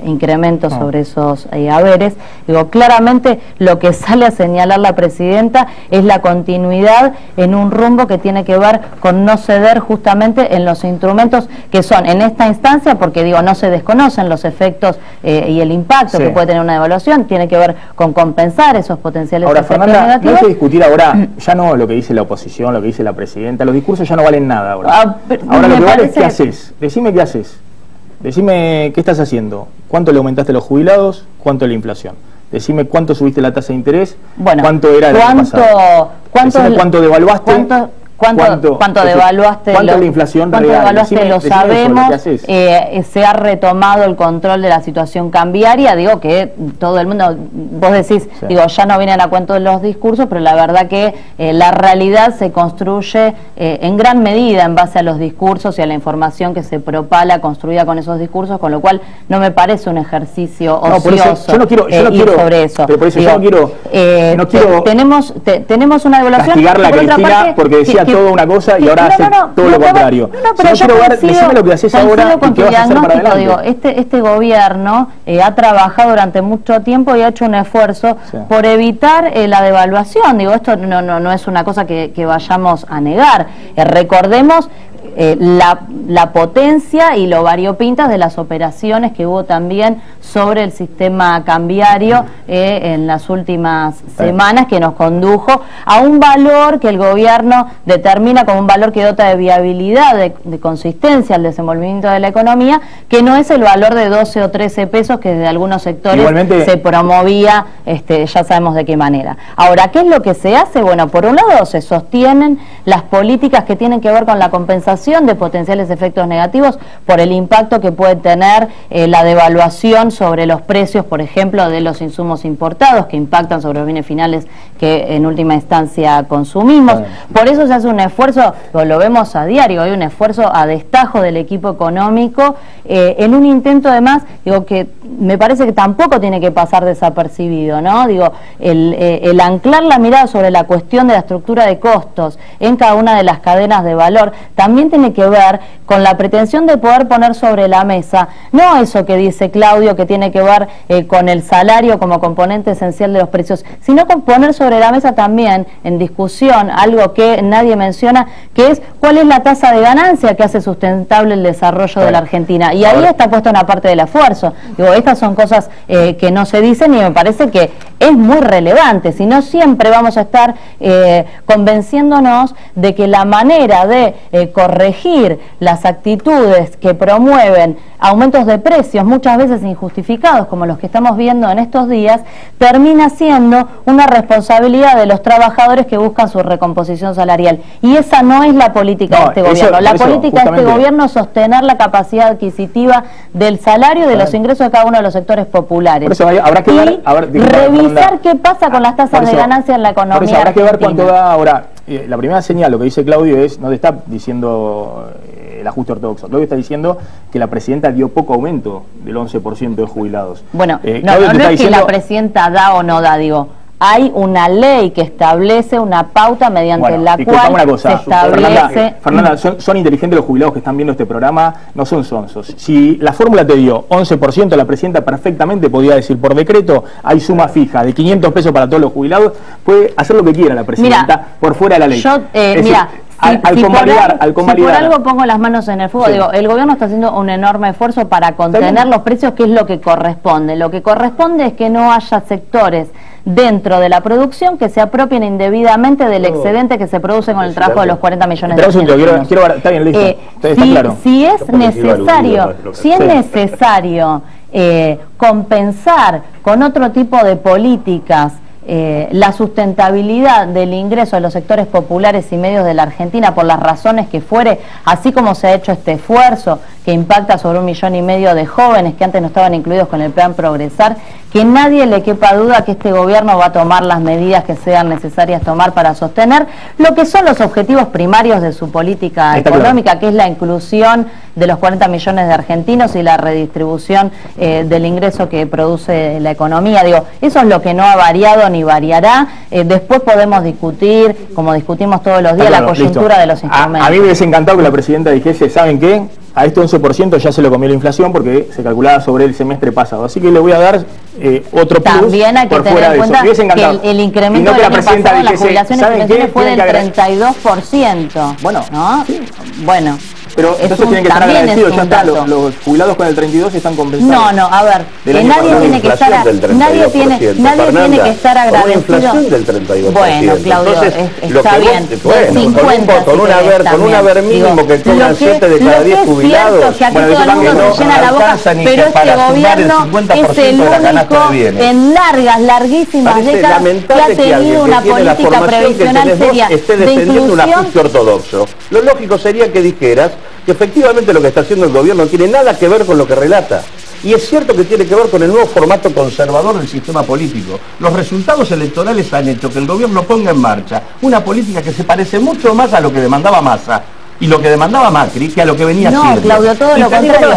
incremento sobre esos haberes. Digo, claramente lo que sale a señalar la presidenta es la continuidad en un rumbo que tiene que ver con no ceder justamente en los instrumentos que son en esta instancia, porque digo, no se desconocen los efectos y el impacto que puede tener una devaluación, tiene que ver con compensar esos potenciales efectos negativos. No hay que discutir ahora, ya no lo que dice la oposición, lo que dice la presidenta, los discursos ya no valen nada ahora. Ahora lo que vale es qué haces, decime qué haces, decime qué estás haciendo, cuánto le aumentaste a los jubilados, cuánto es la inflación, decime cuánto subiste la tasa de interés, cuánto era el año pasado, decime cuánto devaluaste, ¿Cuánto devaluaste? ¿Cuánto la inflación real? Devaluaste, lo sabemos. Se ha retomado el control de la situación cambiaria. Digo que todo el mundo, vos decís, digo, ya no vienen a cuento de los discursos, pero la verdad que la realidad se construye en gran medida en base a los discursos y a la información que se propala construida con esos discursos, con lo cual no me parece un ejercicio ocioso yo no quiero sobre eso. Pero por eso digo, yo no quiero tenemos una devaluación. Castigarla a Cristina porque decía todo una cosa y ahora hace todo lo contrario. Pero yo decime lo que haces ahora y qué vas a hacer para adelante. Digo, este gobierno ha trabajado durante mucho tiempo y ha hecho un esfuerzo por evitar la devaluación. Digo, esto no es una cosa que vayamos a negar. Recordemos la potencia y lo variopintas de las operaciones que hubo también sobre el sistema cambiario en las últimas semanas, que nos condujo a un valor que el gobierno determina como un valor que dota de viabilidad, de consistencia al desenvolvimiento de la economía, que no es el valor de 12 o 13 pesos que desde algunos sectores igualmente se promovía, ya sabemos de qué manera. Ahora, ¿qué es lo que se hace? Bueno, por un lado se sostienen las políticas que tienen que ver con la compensación de potenciales efectos negativos por el impacto que puede tener la devaluación sobre los precios, por ejemplo, de los insumos importados, que impactan sobre los bienes finales que en última instancia consumimos. Por eso se hace un esfuerzo, lo vemos a diario, hay un esfuerzo a destajo del equipo económico, en un intento además, digo, que me parece que tampoco tiene que pasar desapercibido, ¿no? Digo, el anclar la mirada sobre la cuestión de la estructura de costos en cada una de las cadenas de valor también tiene que ver con la pretensión de poder poner sobre la mesa, no eso que dice Claudio, que tiene que ver con el salario como componente esencial de los precios, sino con poner sobre la mesa también en discusión algo que nadie menciona, que es cuál es la tasa de ganancia que hace sustentable el desarrollo de la Argentina. Y ahí está puesta una parte del esfuerzo. Digo, estas son cosas que no se dicen y me parece que es muy relevante, si no siempre vamos a estar convenciéndonos de que la manera de corregir las actitudes que promueven aumentos de precios muchas veces injustificados, como los que estamos viendo en estos días, termina siendo una responsabilidad de los trabajadores que buscan su recomposición salarial. Y esa no es la política de este gobierno. La política de este gobierno es sostener la capacidad adquisitiva del salario y de los ingresos de cada uno de los sectores populares. Por eso habrá que ver, revisar qué pasa con las tasas de ganancia en la economía. Por eso habrá que ver cuánto da ahora. La primera señal, lo que dice Claudio es, no te está diciendo el ajuste ortodoxo, Claudio está diciendo que la presidenta dio poco aumento del 11% de jubilados. Bueno, no es que la presidenta da o no da, digo, hay una ley que establece una pauta mediante la cual se establece... Fernanda, son inteligentes los jubilados que están viendo este programa, no son sonsos. Si la fórmula te dio 11%, la presidenta perfectamente podía decir por decreto, hay suma fija de 500 pesos para todos los jubilados, puede hacer lo que quiera la presidenta por fuera de la ley. Al convalidar por algo pongo las manos en el fuego, digo, el gobierno está haciendo un enorme esfuerzo para contener los precios, que es lo que corresponde. Lo que corresponde es que no haya sectores dentro de la producción que se apropien indebidamente del excedente que se produce con el trabajo de los 40 millones de argentinos. Está bien, listo. Está claro. Si es necesario compensar con otro tipo de políticas la sustentabilidad del ingreso de los sectores populares y medios de la Argentina por las razones que fuere, así como se ha hecho este esfuerzo que impacta sobre 1,5 millones de jóvenes que antes no estaban incluidos con el plan Progresar, que nadie le quepa duda que este gobierno va a tomar las medidas que sean necesarias tomar para sostener lo que son los objetivos primarios de su política económica, que es la inclusión de los 40 millones de argentinos y la redistribución del ingreso que produce la economía. Digo, eso es lo que no ha variado ni variará. Después podemos discutir, como discutimos todos los días, la coyuntura de los instrumentos. A mí me hubiese encantado que la presidenta dijese, ¿saben qué? A este 11% ya se lo comió la inflación porque se calculaba sobre el semestre pasado. Así que le voy a dar otro plus. También hay que tener en cuenta que el incremento del año pasado en las jubilaciones y pensiones fue del 32%. Bueno, ¿no? Sí. Bueno. Pero entonces tienen que estar agradecidos, ya está, los jubilados con el 32 están compensados. No, a ver, nadie tiene que estar agradecido. Una inflación del 32%. Bueno, Claudio, está bien, del 50%. Con un haber mínimo que cobran 7 de cada 10 jubilados. Que aquí todo el mundo se llena la boca, pero este gobierno es el único en larguísimas décadas que ha tenido una política previsional seria de inclusión. Un ajuste ortodoxo. Lo lógico sería que dijeras que efectivamente lo que está haciendo el gobierno no tiene nada que ver con lo que relata. Y es cierto que tiene que ver con el nuevo formato conservador del sistema político. Los resultados electorales han hecho que el gobierno ponga en marcha una política que se parece mucho más a lo que demandaba Massa y lo que demandaba Macri que a lo que venía haciendo. No, Claudio, todo lo contrario.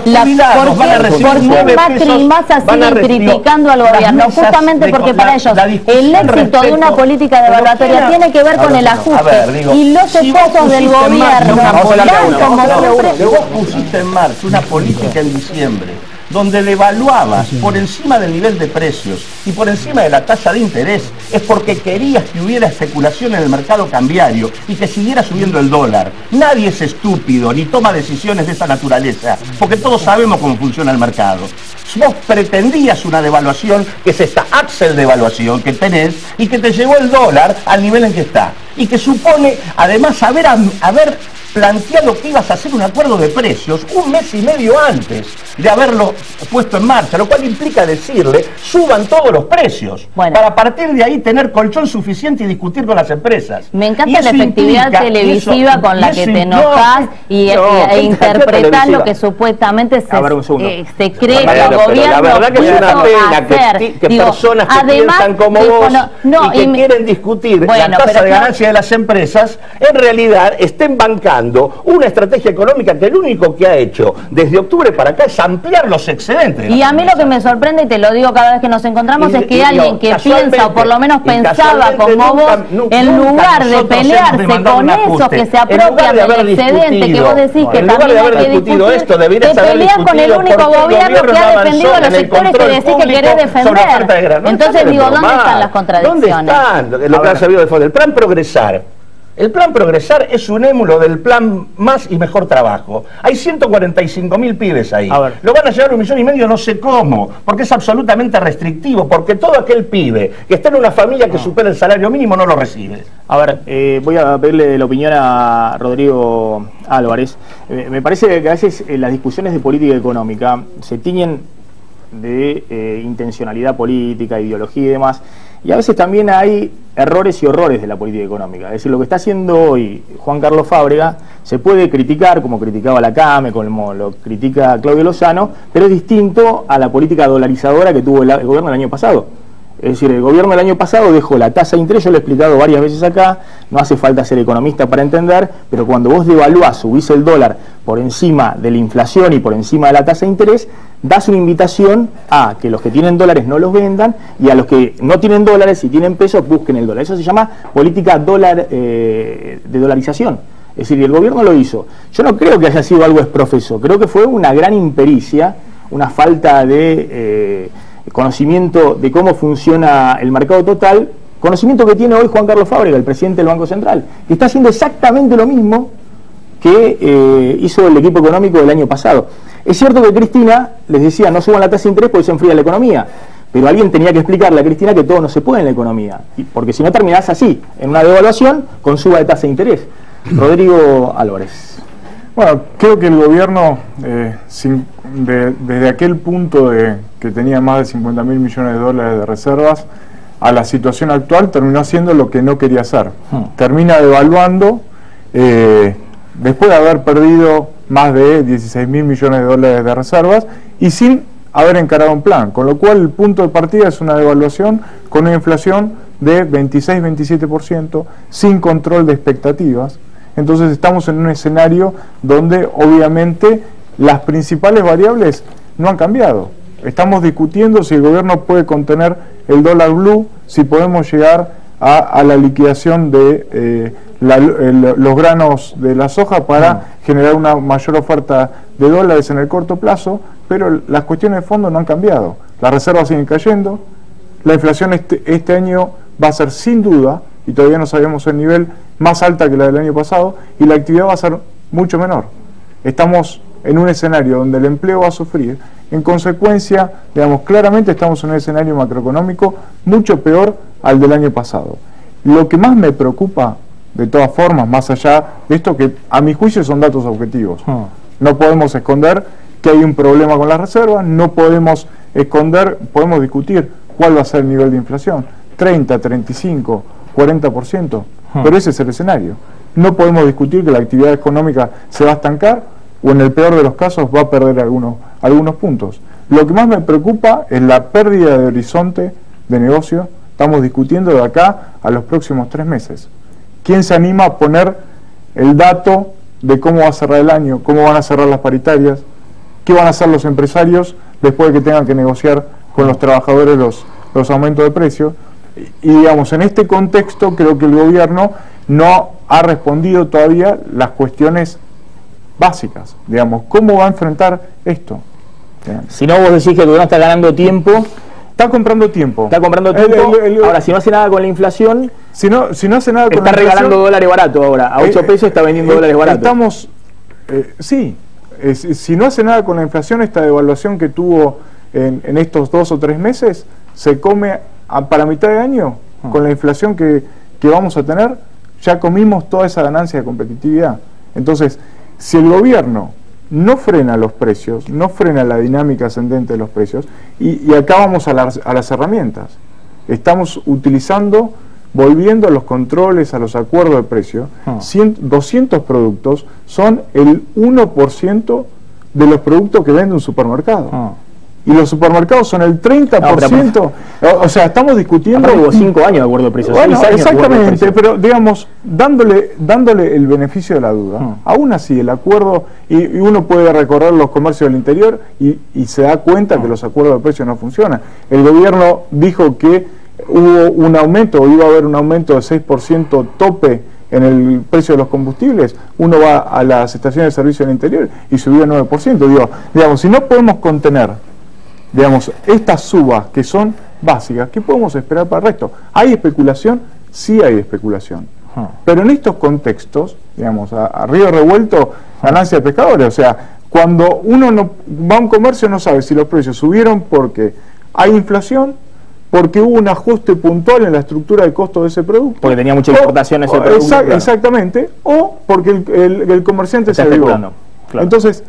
¿Por qué Macri y Massa siguen criticando al gobierno? Justamente porque para ellos el éxito de una política devaluatoria tiene que ver con el ajuste. Y los esfuerzos del gobierno dan como siempre. Vos pusiste en marcha una política en diciembre donde devaluabas por encima del nivel de precios y por encima de la tasa de interés, es porque querías que hubiera especulación en el mercado cambiario y que siguiera subiendo el dólar. Nadie es estúpido ni toma decisiones de esa naturaleza, porque todos sabemos cómo funciona el mercado. Vos pretendías una devaluación, que es esta Axel devaluación que tenés, y que te llevó el dólar al nivel en que está. Y que supone, además, haber planteado que ibas a hacer un acuerdo de precios un mes y medio antes de haberlo puesto en marcha, lo cual implica decirle, suban todos los precios, para a partir de ahí tener colchón suficiente y discutir con las empresas. Me encanta la efectividad televisiva con la que te enojás e interpretás lo que supuestamente se cree que el gobierno la verdad que es una pena que personas que piensan como vos y que quieren discutir la tasa de ganancia de las empresas, en realidad estén bancando una estrategia económica que lo único que ha hecho desde octubre para acá es ampliar los excedentes. Y a mí lo que me sorprende, y te lo digo cada vez que nos encontramos, es que alguien que piensa, o por lo menos pensaba como vos, en lugar de pelearse con esos que se apropian del excedente, que vos decís que también hay que discutir, te peleas con el único gobierno que ha defendido los sectores que decís que querés defender. Entonces digo, ¿dónde están las contradicciones? ¿Dónde están? Lo que han sabido defender. El plan Progresar. El plan Progresar es un émulo del plan Más y Mejor Trabajo. Hay 145.000 pibes ahí. Lo van a llevar 1,5 millones, no sé cómo, porque es absolutamente restrictivo, porque todo aquel pibe que está en una familia que supera el salario mínimo no lo recibe. A ver, voy a pedirle la opinión a Rodrigo Álvarez. Me parece que a veces las discusiones de política económica se tiñen de intencionalidad política, ideología y demás, y a veces también hay errores y horrores de la política económica. Es decir, lo que está haciendo hoy Juan Carlos Fábrega se puede criticar, como criticaba la CAME, como lo critica Claudio Lozano, pero es distinto a la política dolarizadora que tuvo el gobierno el año pasado. Es decir, el gobierno del año pasado dejó la tasa de interés, yo lo he explicado varias veces acá, no hace falta ser economista para entender, pero cuando vos devaluás, subís el dólar por encima de la inflación y por encima de la tasa de interés, das una invitación a que los que tienen dólares no los vendan y a los que no tienen dólares y tienen pesos busquen el dólar. Eso se llama política de dolarización. Es decir, el gobierno lo hizo. Yo no creo que haya sido algo exprofeso, creo que fue una gran impericia, una falta de conocimiento de cómo funciona el mercado total, conocimiento que tiene hoy Juan Carlos Fábrega, el presidente del Banco Central, que está haciendo exactamente lo mismo que hizo el equipo económico del año pasado. Es cierto que Cristina les decía no suban la tasa de interés porque se enfría la economía, pero alguien tenía que explicarle a Cristina que todo no se puede en la economía, porque si no terminás así, en una devaluación con suba de tasa de interés. Rodrigo Álvarez. Bueno, creo que el gobierno, desde aquel punto que tenía más de 50.000 millones de dólares de reservas, a la situación actual terminó haciendo lo que no quería hacer. Termina devaluando, después de haber perdido más de 16.000 millones de dólares de reservas y sin haber encarado un plan, con lo cual el punto de partida es una devaluación con una inflación de 26-27%, sin control de expectativas. Entonces estamos en un escenario donde obviamente las principales variables no han cambiado. Estamos discutiendo si el gobierno puede contener el dólar blue, si podemos llegar a la liquidación de los granos de la soja para generar una mayor oferta de dólares en el corto plazo, pero las cuestiones de fondo no han cambiado. Las reservas siguen cayendo, la inflación este año va a ser sin duda, y todavía no sabemos el nivel, más alta que la del año pasado, y la actividad va a ser mucho menor. Estamos en un escenario donde el empleo va a sufrir. En consecuencia, digamos, claramente estamos en un escenario macroeconómico mucho peor al del año pasado. Lo que más me preocupa, de todas formas, más allá de esto, que a mi juicio son datos objetivos. No podemos esconder que hay un problema con las reservas, no podemos esconder, podemos discutir cuál va a ser el nivel de inflación, 30, 35, 40%, pero ese es el escenario. No podemos discutir que la actividad económica se va a estancar o en el peor de los casos va a perder algunos puntos. Lo que más me preocupa es la pérdida de horizonte de negocio. Estamos discutiendo de acá a los próximos 3 meses. ¿Quién se anima a poner el dato de cómo va a cerrar el año, cómo van a cerrar las paritarias, qué van a hacer los empresarios después de que tengan que negociar con los trabajadores los aumentos de precios? Y digamos, en este contexto creo que el gobierno no ha respondido todavía las cuestiones básicas. Digamos, ¿cómo va a enfrentar esto? Si no, vos decís que el gobierno está ganando tiempo. Está comprando tiempo. Está comprando tiempo. Ahora, si no hace nada con la inflación, si no hace nada con está regalando dólares baratos ahora. A 8 pesos está vendiendo dólares baratos. Sí. Si no hace nada con la inflación, esta devaluación que tuvo en estos 2 o 3 meses, se come para mitad de año, con la inflación que vamos a tener, ya comimos toda esa ganancia de competitividad. Entonces, si el gobierno no frena los precios, no frena la dinámica ascendente de los precios, y acá vamos a las herramientas. Estamos utilizando, volviendo a los controles, a los acuerdos de precio, 200 productos son el 1% de los productos que vende un supermercado. Y los supermercados son el 30%. O sea, estamos discutiendo... Hubo 5 años de acuerdo de precios. Bueno, exactamente, pero digamos, dándole el beneficio de la duda. Aún así, el acuerdo, y uno puede recorrer los comercios del interior y se da cuenta que los acuerdos de precios no funcionan. El gobierno dijo que hubo un aumento, o iba a haber un aumento de 6% tope en el precio de los combustibles. Uno va a las estaciones de servicio del interior y subió 9%. Digamos, si no podemos contener, digamos, estas subas que son básicas, ¿qué podemos esperar para el resto? ¿Hay especulación? Sí hay especulación. Pero en estos contextos, digamos, a río revuelto, ganancia de pescadores. O sea, cuando uno no va a un comercio no sabe si los precios subieron porque hay inflación, porque hubo un ajuste puntual en la estructura de costo de ese producto. Porque tenía mucha importación ese producto. Claro. Exactamente. O porque el comerciante se avivó. Claro. Entonces,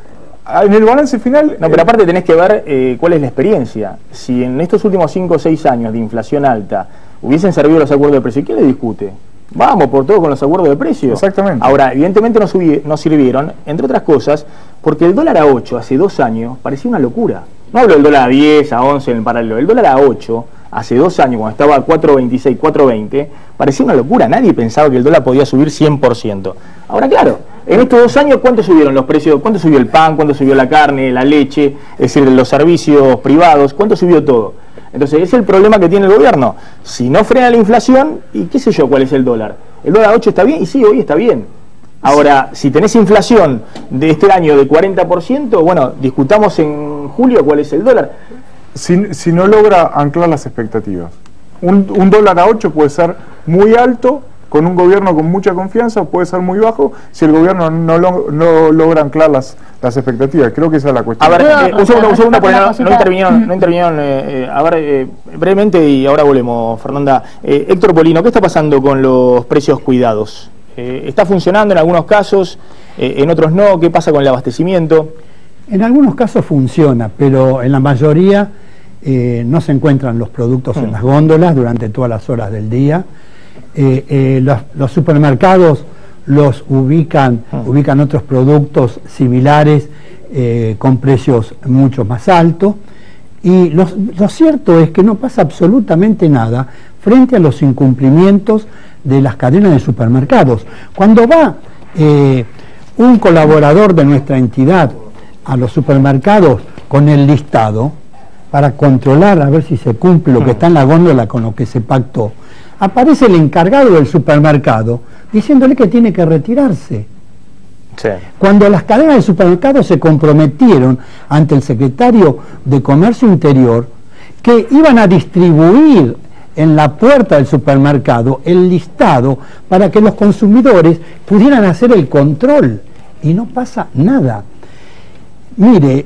en el balance final... No, pero aparte tenés que ver cuál es la experiencia. Si en estos últimos 5 o 6 años de inflación alta hubiesen servido los acuerdos de precio, ¿quién le discute? Vamos por todo con los acuerdos de precio. Exactamente. Ahora, evidentemente no sirvieron, entre otras cosas, porque el dólar a 8 hace 2 años parecía una locura. No hablo del dólar a 10, a 11 en el paralelo. El dólar a 8, hace 2 años, cuando estaba a 4.26, 4.20, parecía una locura. Nadie pensaba que el dólar podía subir 100%. Ahora, claro, en estos 2 años, ¿cuánto subieron los precios? ¿Cuánto subió el pan? ¿Cuánto subió la carne, la leche? Es decir, los servicios privados. ¿Cuánto subió todo? Entonces, ese es el problema que tiene el gobierno. Si no frena la inflación, y qué sé yo cuál es el dólar. ¿El dólar a 8 está bien? Y sí, hoy está bien. Ahora, si tenés inflación de este año de 40%, bueno, discutamos en julio cuál es el dólar. Si no logra anclar las expectativas. Un dólar a 8 puede ser muy alto, con un gobierno con mucha confianza, puede ser muy bajo, si el gobierno no logra anclar las expectativas. Creo que esa es la cuestión. A ver, un segundo, porque no intervinieron. A ver, brevemente, y ahora volvemos, Fernanda. Héctor Polino, ¿qué está pasando con los precios cuidados? ¿Está funcionando en algunos casos, en otros no? ¿Qué pasa con el abastecimiento? En algunos casos funciona, pero en la mayoría no se encuentran los productos en las góndolas durante todas las horas del día. Los supermercados los ubican otros productos similares con precios mucho más altos, y lo cierto es que no pasa absolutamente nada frente a los incumplimientos de las cadenas de supermercados. Cuando va un colaborador de nuestra entidad a los supermercados con el listado para controlar a ver si se cumple lo que está en la góndola con lo que se pactó, aparece el encargado del supermercado diciéndole que tiene que retirarse. Sí. Cuando las cadenas de supermercados se comprometieron ante el secretario de Comercio Interior que iban a distribuir en la puerta del supermercado el listado para que los consumidores pudieran hacer el control, y no pasa nada. Mire,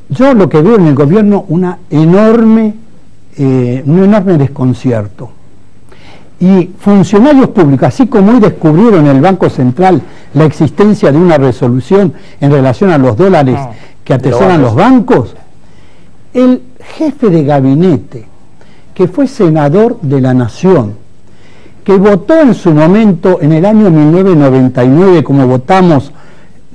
yo lo que veo en el gobierno un enorme desconcierto, y funcionarios públicos, así como hoy descubrieron en el Banco Central la existencia de una resolución en relación a los dólares que atesoran los bancos, el jefe de gabinete, que fue senador de la Nación, que votó en su momento en el año 1999, como votamos,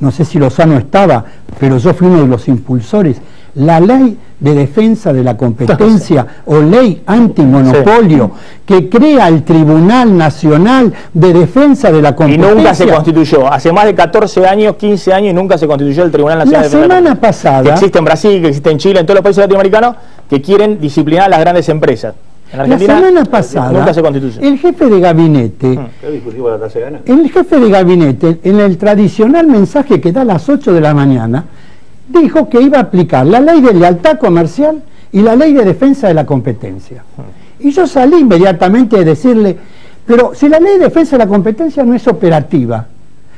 no sé si Lozano estaba, pero yo fui uno de los impulsores, la ley de defensa de la competencia o ley antimonopolio, que crea el Tribunal Nacional de Defensa de la Competencia. Y nunca se constituyó. Hace más de 14 años, 15 años, y nunca se constituyó el Tribunal Nacional de Defensa de la Competencia. La semana pasada... Que existe en Brasil, que existe en Chile, en todos los países latinoamericanos, que quieren disciplinar a las grandes empresas. En Argentina, la semana pasada, nunca se constituyó. El jefe de gabinete... El jefe de gabinete, en el tradicional mensaje que da a las 8 de la mañana, dijo que iba a aplicar la ley de lealtad comercial y la ley de defensa de la competencia. Y yo salí inmediatamente a decirle, pero si la ley de defensa de la competencia no es operativa,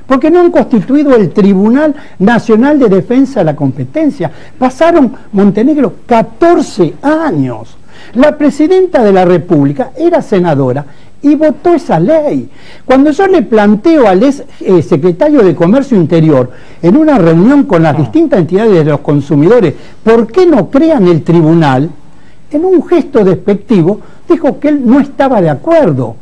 porque no han constituido el Tribunal Nacional de Defensa de la Competencia. Pasaron, Montenegro, 14 años. La presidenta de la República era senadora y votó esa ley. Cuando yo le planteo al secretario de Comercio Interior, en una reunión con las distintas entidades de los consumidores, ¿por qué no crean el tribunal? En un gesto despectivo, dijo que él no estaba de acuerdo.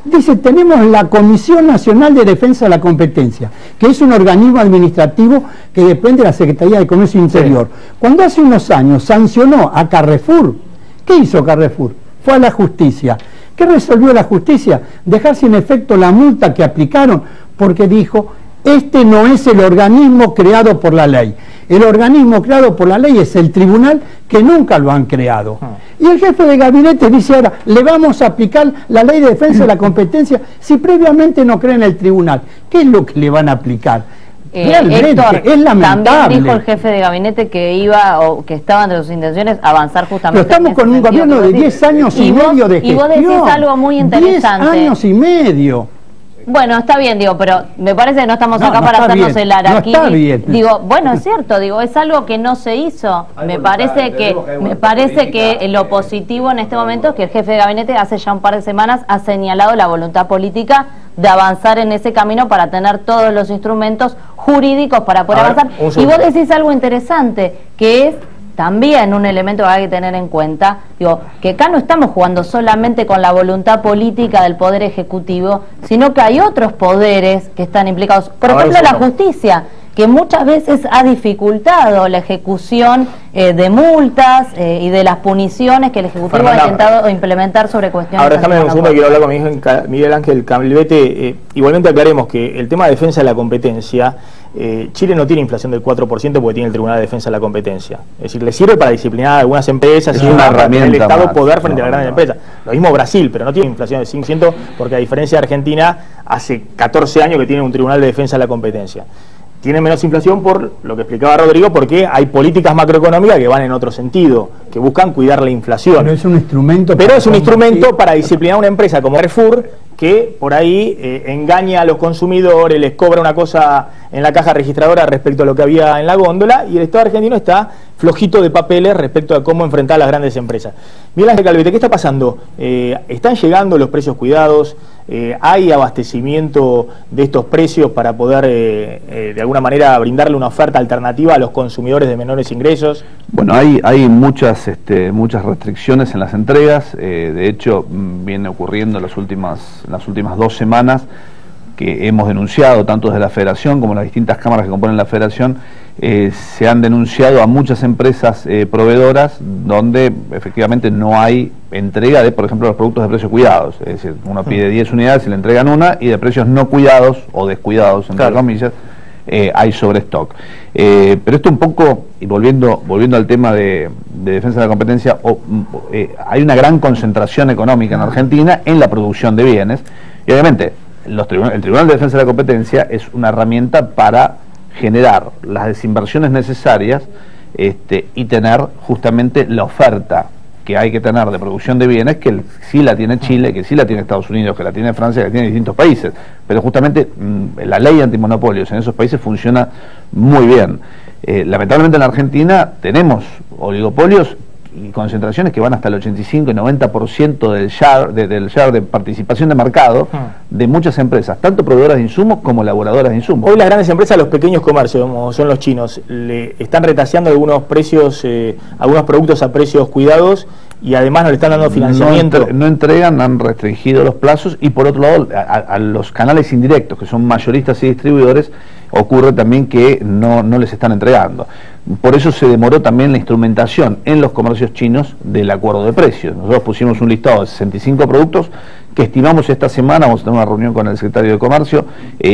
Dice, tenemos la Comisión Nacional de Defensa de la Competencia, que es un organismo administrativo que depende de la Secretaría de Comercio Interior. Sí. Cuando hace unos años sancionó a Carrefour, ¿qué hizo Carrefour? Fue a la justicia. ¿Qué resolvió la justicia? Dejar sin efecto la multa que aplicaron, porque dijo, este no es el organismo creado por la ley. El organismo creado por la ley es el tribunal, que nunca lo han creado. Y el jefe de gabinete dice ahora, le vamos a aplicar la ley de defensa de la competencia si previamente no creen el tribunal. ¿Qué es lo que le van a aplicar? Realmente, Héctor, es lamentable. También dijo el jefe de gabinete que iba, o que estaba entre sus intenciones, avanzar justamente. Pero estamos con un gobierno de 10 años y medio de gestión. Y vos decís algo muy interesante. 10 años y medio. Bueno, está bien, digo, pero me parece que no estamos acá para hacernos el araquiri. No está bien. Digo, bueno, es cierto, digo, es algo que no se hizo. Me parece que lo positivo en este momento es que el jefe de gabinete hace ya un par de semanas ha señalado la voluntad política de avanzar en ese camino para tener todos los instrumentos jurídicos para poder avanzar. Y vos decís algo interesante, que es también un elemento que hay que tener en cuenta, digo, que acá no estamos jugando solamente con la voluntad política del Poder Ejecutivo, sino que hay otros poderes que están implicados. Por ejemplo, la justicia, que muchas veces ha dificultado la ejecución de multas y de las puniciones que el Ejecutivo ha intentado implementar sobre cuestiones. Ahora déjame un segundo, quiero hablar con mi hijo Miguel Ángel Calvete. Igualmente aclaremos que el tema de defensa de la competencia, Chile no tiene inflación del 4% porque tiene el Tribunal de Defensa de la Competencia. Es decir, le sirve para disciplinar a algunas empresas, es una herramienta el Estado más, poder frente a las grandes empresas. Lo mismo Brasil, pero no tiene inflación del 5% porque a diferencia de Argentina, hace 14 años que tiene un Tribunal de Defensa de la Competencia. Tiene menos inflación por lo que explicaba Rodrigo, porque hay políticas macroeconómicas que van en otro sentido, que buscan cuidar la inflación. Pero es un instrumento para disciplinar a una empresa como Carrefour, que por ahí engaña a los consumidores, les cobra una cosa en la caja registradora respecto a lo que había en la góndola, y el Estado argentino está flojito de papeles respecto a cómo enfrentar a las grandes empresas. Miguel Ángel Calvete, ¿qué está pasando? ¿Están llegando los precios cuidados? ¿Hay abastecimiento de estos precios para poder de alguna manera brindarle una oferta alternativa a los consumidores de menores ingresos? Bueno, hay muchas restricciones en las entregas. De hecho, viene ocurriendo en las últimas 2 semanas que hemos denunciado, tanto desde la Federación como las distintas cámaras que componen la Federación, se han denunciado a muchas empresas proveedoras donde efectivamente no hay entrega de, por ejemplo, los productos de precios cuidados. Es decir, uno pide 10 unidades y le entregan una, y de precios no cuidados o descuidados, entre comillas, hay sobrestock. Pero esto un poco, y volviendo al tema de defensa de la competencia, hay una gran concentración económica en Argentina en la producción de bienes, y obviamente el Tribunal de Defensa de la Competencia es una herramienta para generar las desinversiones necesarias y tener justamente la oferta que hay que tener de producción de bienes, que sí la tiene Chile, que sí la tiene Estados Unidos, que la tiene Francia, que la tiene distintos países, pero justamente la ley antimonopolios en esos países funciona muy bien. Lamentablemente en la Argentina tenemos oligopolios y concentraciones que van hasta el 85 y 90% del share de participación de mercado de muchas empresas, tanto proveedoras de insumos como elaboradoras de insumos. Hoy las grandes empresas, los pequeños comercios, como son los chinos, le están retaseando algunos precios, algunos productos a precios cuidados, y además no le están dando financiamiento. No entregan, han restringido los plazos, y por otro lado a los canales indirectos, que son mayoristas y distribuidores, ocurre también que no les están entregando. Por eso se demoró también la instrumentación en los comercios chinos del acuerdo de precios. Nosotros pusimos un listado de 65 productos que estimamos esta semana, vamos a tener una reunión con el secretario de Comercio,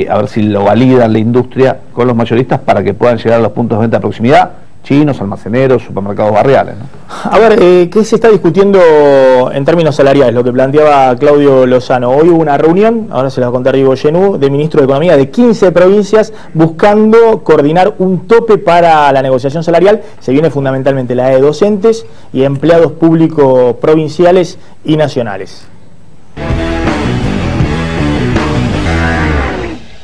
a ver si lo valida la industria con los mayoristas para que puedan llegar a los puntos de venta de proximidad chinos, almaceneros, supermercados barriales, ¿no? A ver, ¿qué se está discutiendo en términos salariales? Lo que planteaba Claudio Lozano. Hoy hubo una reunión, ahora se la va a contar Diego Genú, de ministro de Economía de 15 provincias, buscando coordinar un tope para la negociación salarial. Se viene fundamentalmente la de docentes y empleados públicos provinciales y nacionales.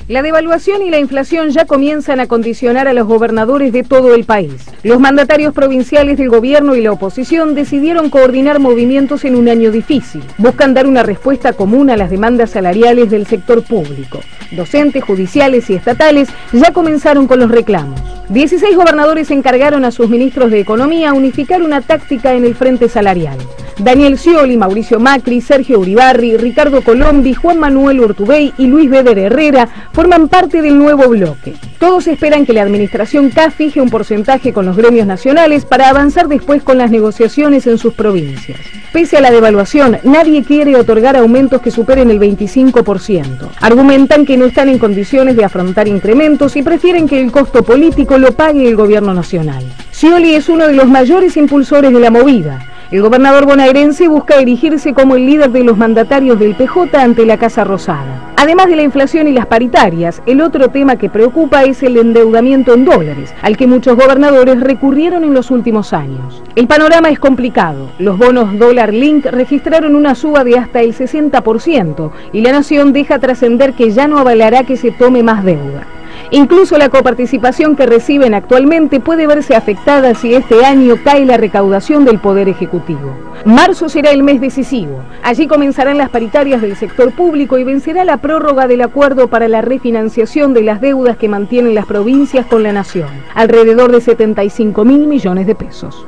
La devaluación y la inflación ya comienzan a condicionar a los gobernadores de todo el país. Los mandatarios provinciales del gobierno y la oposición decidieron coordinar movimientos en un año difícil. Buscan dar una respuesta común a las demandas salariales del sector público. Docentes, judiciales y estatales ya comenzaron con los reclamos. 16 gobernadores encargaron a sus ministros de Economía unificar una táctica en el frente salarial. Daniel Scioli, Mauricio Macri, Sergio Uribarri, Ricardo Colombi, Juan Manuel Urtubey y Luis Beder Herrera forman parte del nuevo bloque. Todos esperan que la administración K fije un porcentaje con los gremios nacionales para avanzar después con las negociaciones en sus provincias. Pese a la devaluación, nadie quiere otorgar aumentos que superen el 25%. Argumentan que no están en condiciones de afrontar incrementos y prefieren que el costo político lo pague el gobierno nacional. Scioli es uno de los mayores impulsores de la movida. El gobernador bonaerense busca erigirse como el líder de los mandatarios del PJ ante la Casa Rosada. Además de la inflación y las paritarias, el otro tema que preocupa es el endeudamiento en dólares, al que muchos gobernadores recurrieron en los últimos años. El panorama es complicado. Los bonos Dollar Link registraron una suba de hasta el 60% y la Nación deja trascender que ya no avalará que se tome más deuda. Incluso la coparticipación que reciben actualmente puede verse afectada si este año cae la recaudación del Poder Ejecutivo. Marzo será el mes decisivo. Allí comenzarán las paritarias del sector público y vencerá la prórroga del acuerdo para la refinanciación de las deudas que mantienen las provincias con la Nación, alrededor de 75.000 millones de pesos.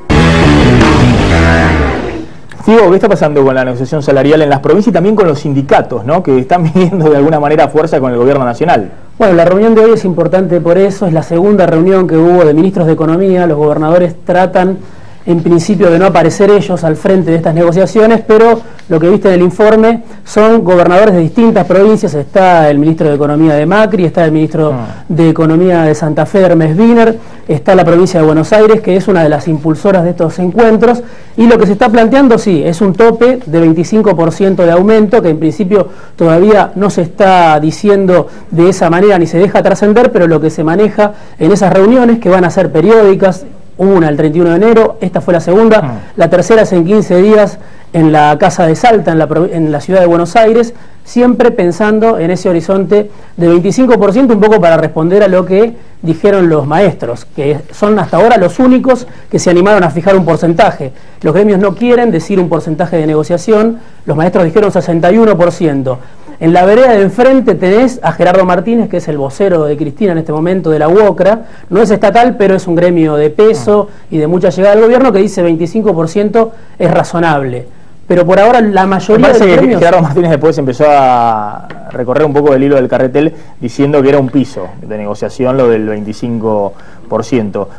Diego, ¿qué está pasando con la negociación salarial en las provincias y también con los sindicatos, ¿no?, que están midiendo de alguna manera fuerza con el gobierno nacional? Bueno, la reunión de hoy es importante por eso, es la segunda reunión que hubo de ministros de Economía. Los gobernadores tratan en principio de no aparecer ellos al frente de estas negociaciones, pero lo que viste en el informe son gobernadores de distintas provincias. Está el ministro de Economía de Macri, está el ministro de Economía de Santa Fe, Hermes Wiener, está la provincia de Buenos Aires, que es una de las impulsoras de estos encuentros, y lo que se está planteando, sí, es un tope de 25% de aumento, que en principio todavía no se está diciendo de esa manera ni se deja trascender, pero lo que se maneja en esas reuniones, que van a ser periódicas, una el 31 de enero, esta fue la segunda, la tercera es en 15 días en la Casa de Salta, en la ciudad de Buenos Aires, siempre pensando en ese horizonte de 25%, un poco para responder a lo que dijeron los maestros, que son hasta ahora los únicos que se animaron a fijar un porcentaje. Los gremios no quieren decir un porcentaje de negociación, los maestros dijeron 61%. En la vereda de enfrente tenés a Gerardo Martínez, que es el vocero de Cristina en este momento de la UOCRA, no es estatal, pero es un gremio de peso y de mucha llegada al gobierno, que dice 25% es razonable. Pero por ahora la mayoría de los gremios... Parece que Gerardo Martínez después empezó a recorrer un poco el hilo del carretel diciendo que era un piso de negociación lo del 25%.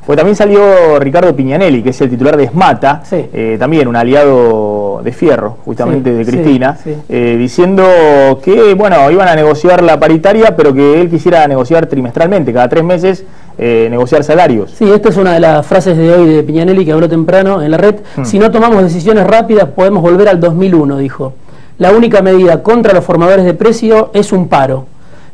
Pues también salió Ricardo Piñanelli, que es el titular de SMATA, sí, también un aliado de Fierro, justamente, sí, de Cristina, sí, sí, diciendo que, bueno, iban a negociar la paritaria, pero que él quisiera negociar trimestralmente, cada 3 meses, negociar salarios. Sí, esta es una de las frases de hoy de Piñanelli que habló temprano en la red. Si no tomamos decisiones rápidas podemos volver al 2001, dijo. La única medida contra los formadores de precio es un paro.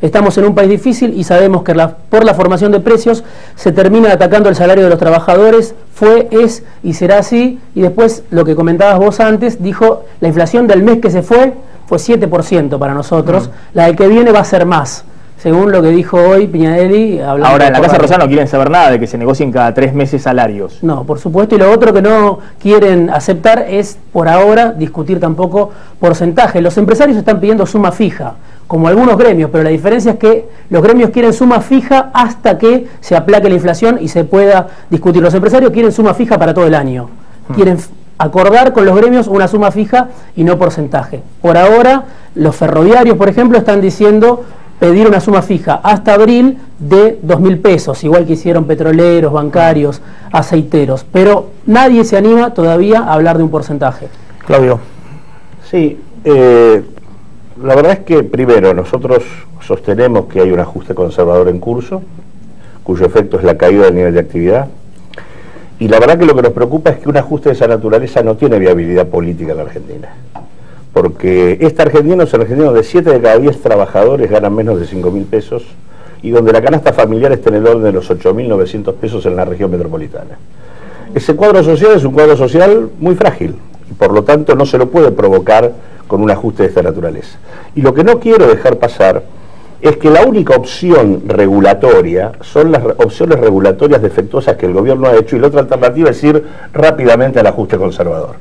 Estamos en un país difícil y sabemos que por la formación de precios se termina atacando el salario de los trabajadores. Fue, es y será así. Y después, lo que comentabas vos antes, dijo, la inflación del mes que se fue 7% para nosotros. La del que viene va a ser más, según lo que dijo hoy Piñanelli. Ahora, en la Casa Rosada no quieren saber nada de que se negocien cada 3 meses salarios. No, por supuesto. Y lo otro que no quieren aceptar es, por ahora, discutir tampoco porcentaje. Los empresarios están pidiendo suma fija, como algunos gremios, pero la diferencia es que los gremios quieren suma fija hasta que se aplaque la inflación y se pueda discutir. Los empresarios quieren suma fija para todo el año. Quieren acordar con los gremios una suma fija y no porcentaje. Por ahora, los ferroviarios, por ejemplo, están diciendo pedir una suma fija hasta abril de 2.000 pesos, igual que hicieron petroleros, bancarios, aceiteros. Pero nadie se anima todavía a hablar de un porcentaje. Claudio. Sí, la verdad es que, primero, nosotros sostenemos que hay un ajuste conservador en curso, cuyo efecto es la caída del nivel de actividad. Y la verdad que lo que nos preocupa es que un ajuste de esa naturaleza no tiene viabilidad política en la Argentina. Porque esta Argentina es un argentino donde 7 de cada 10 trabajadores ganan menos de 5.000 pesos y donde la canasta familiar está en el orden de los 8.900 pesos en la región metropolitana. Ese cuadro social es un cuadro social muy frágil y por lo tanto no se lo puede provocar con un ajuste de esta naturaleza. Y lo que no quiero dejar pasar es que la única opción regulatoria son las opciones regulatorias defectuosas que el gobierno ha hecho y la otra alternativa es ir rápidamente al ajuste conservador.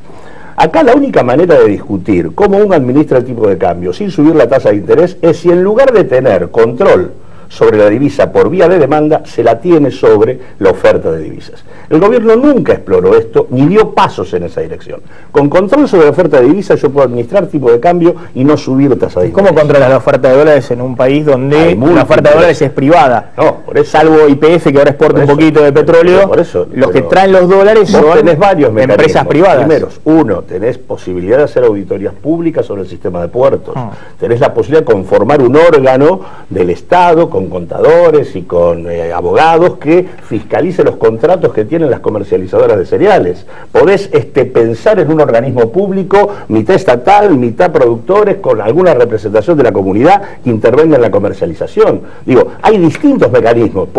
Acá la única manera de discutir cómo uno administra el tipo de cambio sin subir la tasa de interés es si en lugar de tener control sobre la divisa por vía de demanda, se la tiene sobre la oferta de divisas. El gobierno nunca exploró esto ni dio pasos en esa dirección. Con control sobre la oferta de divisas yo puedo administrar tipo de cambio y no subir tasa de interés. ¿Cómo controlas la oferta de dólares en un país donde la oferta de dólares es privada? No, por eso, salvo YPF, que ahora exporta un poquito de petróleo, los que traen los dólares son tenés varios empresas privadas. Primero, uno, tenés posibilidad de hacer auditorías públicas sobre el sistema de puertos. Tenés la posibilidad de conformar un órgano del Estado con contadores y con abogados que fiscalice los contratos que tienen las comercializadoras de cereales. Podés pensar en un organismo público, mitad estatal, mitad productores, con alguna representación de la comunidad que intervenga en la comercialización. Digo, hay distintos mecanismos.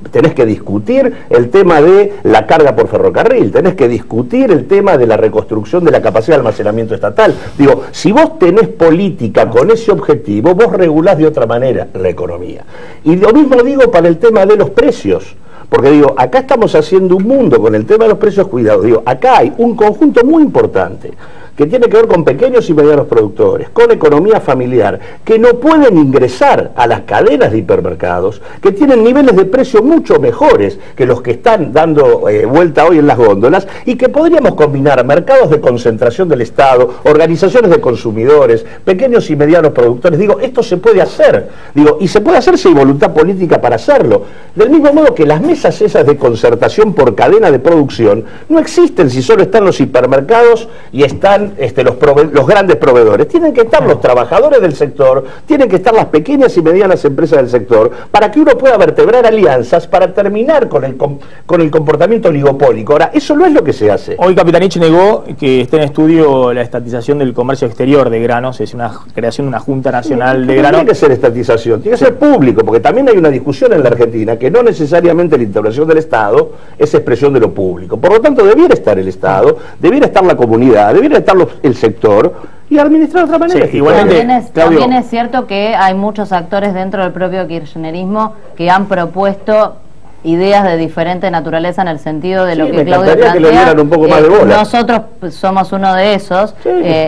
Tenés que discutir el tema de la carga por ferrocarril, tenés que discutir el tema de la reconstrucción de la capacidad de almacenamiento estatal. Digo, si vos tenés política con ese objetivo, vos regulás de otra manera la economía. Y lo mismo digo para el tema de los precios, porque digo, acá estamos haciendo un mundo con el tema de los precios cuidados. Digo, acá hay un conjunto muy importante que tiene que ver con pequeños y medianos productores, con economía familiar, que no pueden ingresar a las cadenas de hipermercados, que tienen niveles de precio mucho mejores que los que están dando vuelta hoy en las góndolas, y que podríamos combinar mercados de concentración del Estado, organizaciones de consumidores, pequeños y medianos productores. Digo, esto se puede hacer, digo, y se puede hacer si hay voluntad política para hacerlo. Del mismo modo que las mesas esas de concertación por cadena de producción no existen si solo están los hipermercados y están los grandes proveedores. Tienen que estar los trabajadores del sector, tienen que estar las pequeñas y medianas empresas del sector, para que uno pueda vertebrar alianzas para terminar con el comportamiento oligopólico. Ahora, eso no es lo que se hace. Hoy Capitanich negó que esté en estudio la estatización del comercio exterior de granos, es una creación de una Junta Nacional de Granos. No tiene que ser estatización, tiene que ser público, porque también hay una discusión en la Argentina que no necesariamente la intervención del Estado es expresión de lo público. Por lo tanto, debiera estar el Estado, debiera estar la comunidad, debiera estar el sector y administrar de otra manera. Sí, igualmente, también es cierto que hay muchos actores dentro del propio kirchnerismo que han propuesto ideas de diferente naturaleza en el sentido de lo que Claudio plantea. Que le dieran un poco más de bola. Nosotros somos uno de esos,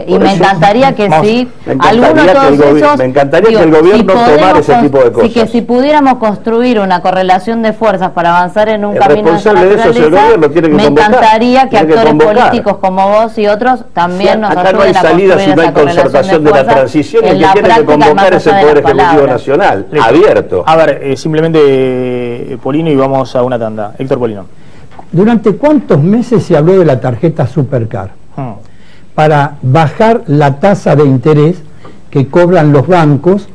y me encantaría que sí, alguno de todos esos, me encantaría que el gobierno tomara ese tipo de cosas. Y que si pudiéramos construir una correlación de fuerzas para avanzar en un camino de esa naturaleza, me encantaría que actores políticos como vos y otros también nos ayuden a construir esa correlación de fuerzas. Acá no hay salida si no hay concertación de la transición, y el que tiene que convocar es el Poder Ejecutivo Nacional, abierto. A ver, simplemente Polino, y vamos a una tanda. Héctor Polino. ¿Durante cuántos meses se habló de la tarjeta Supercar? Para bajar la tasa de interés que cobran los bancos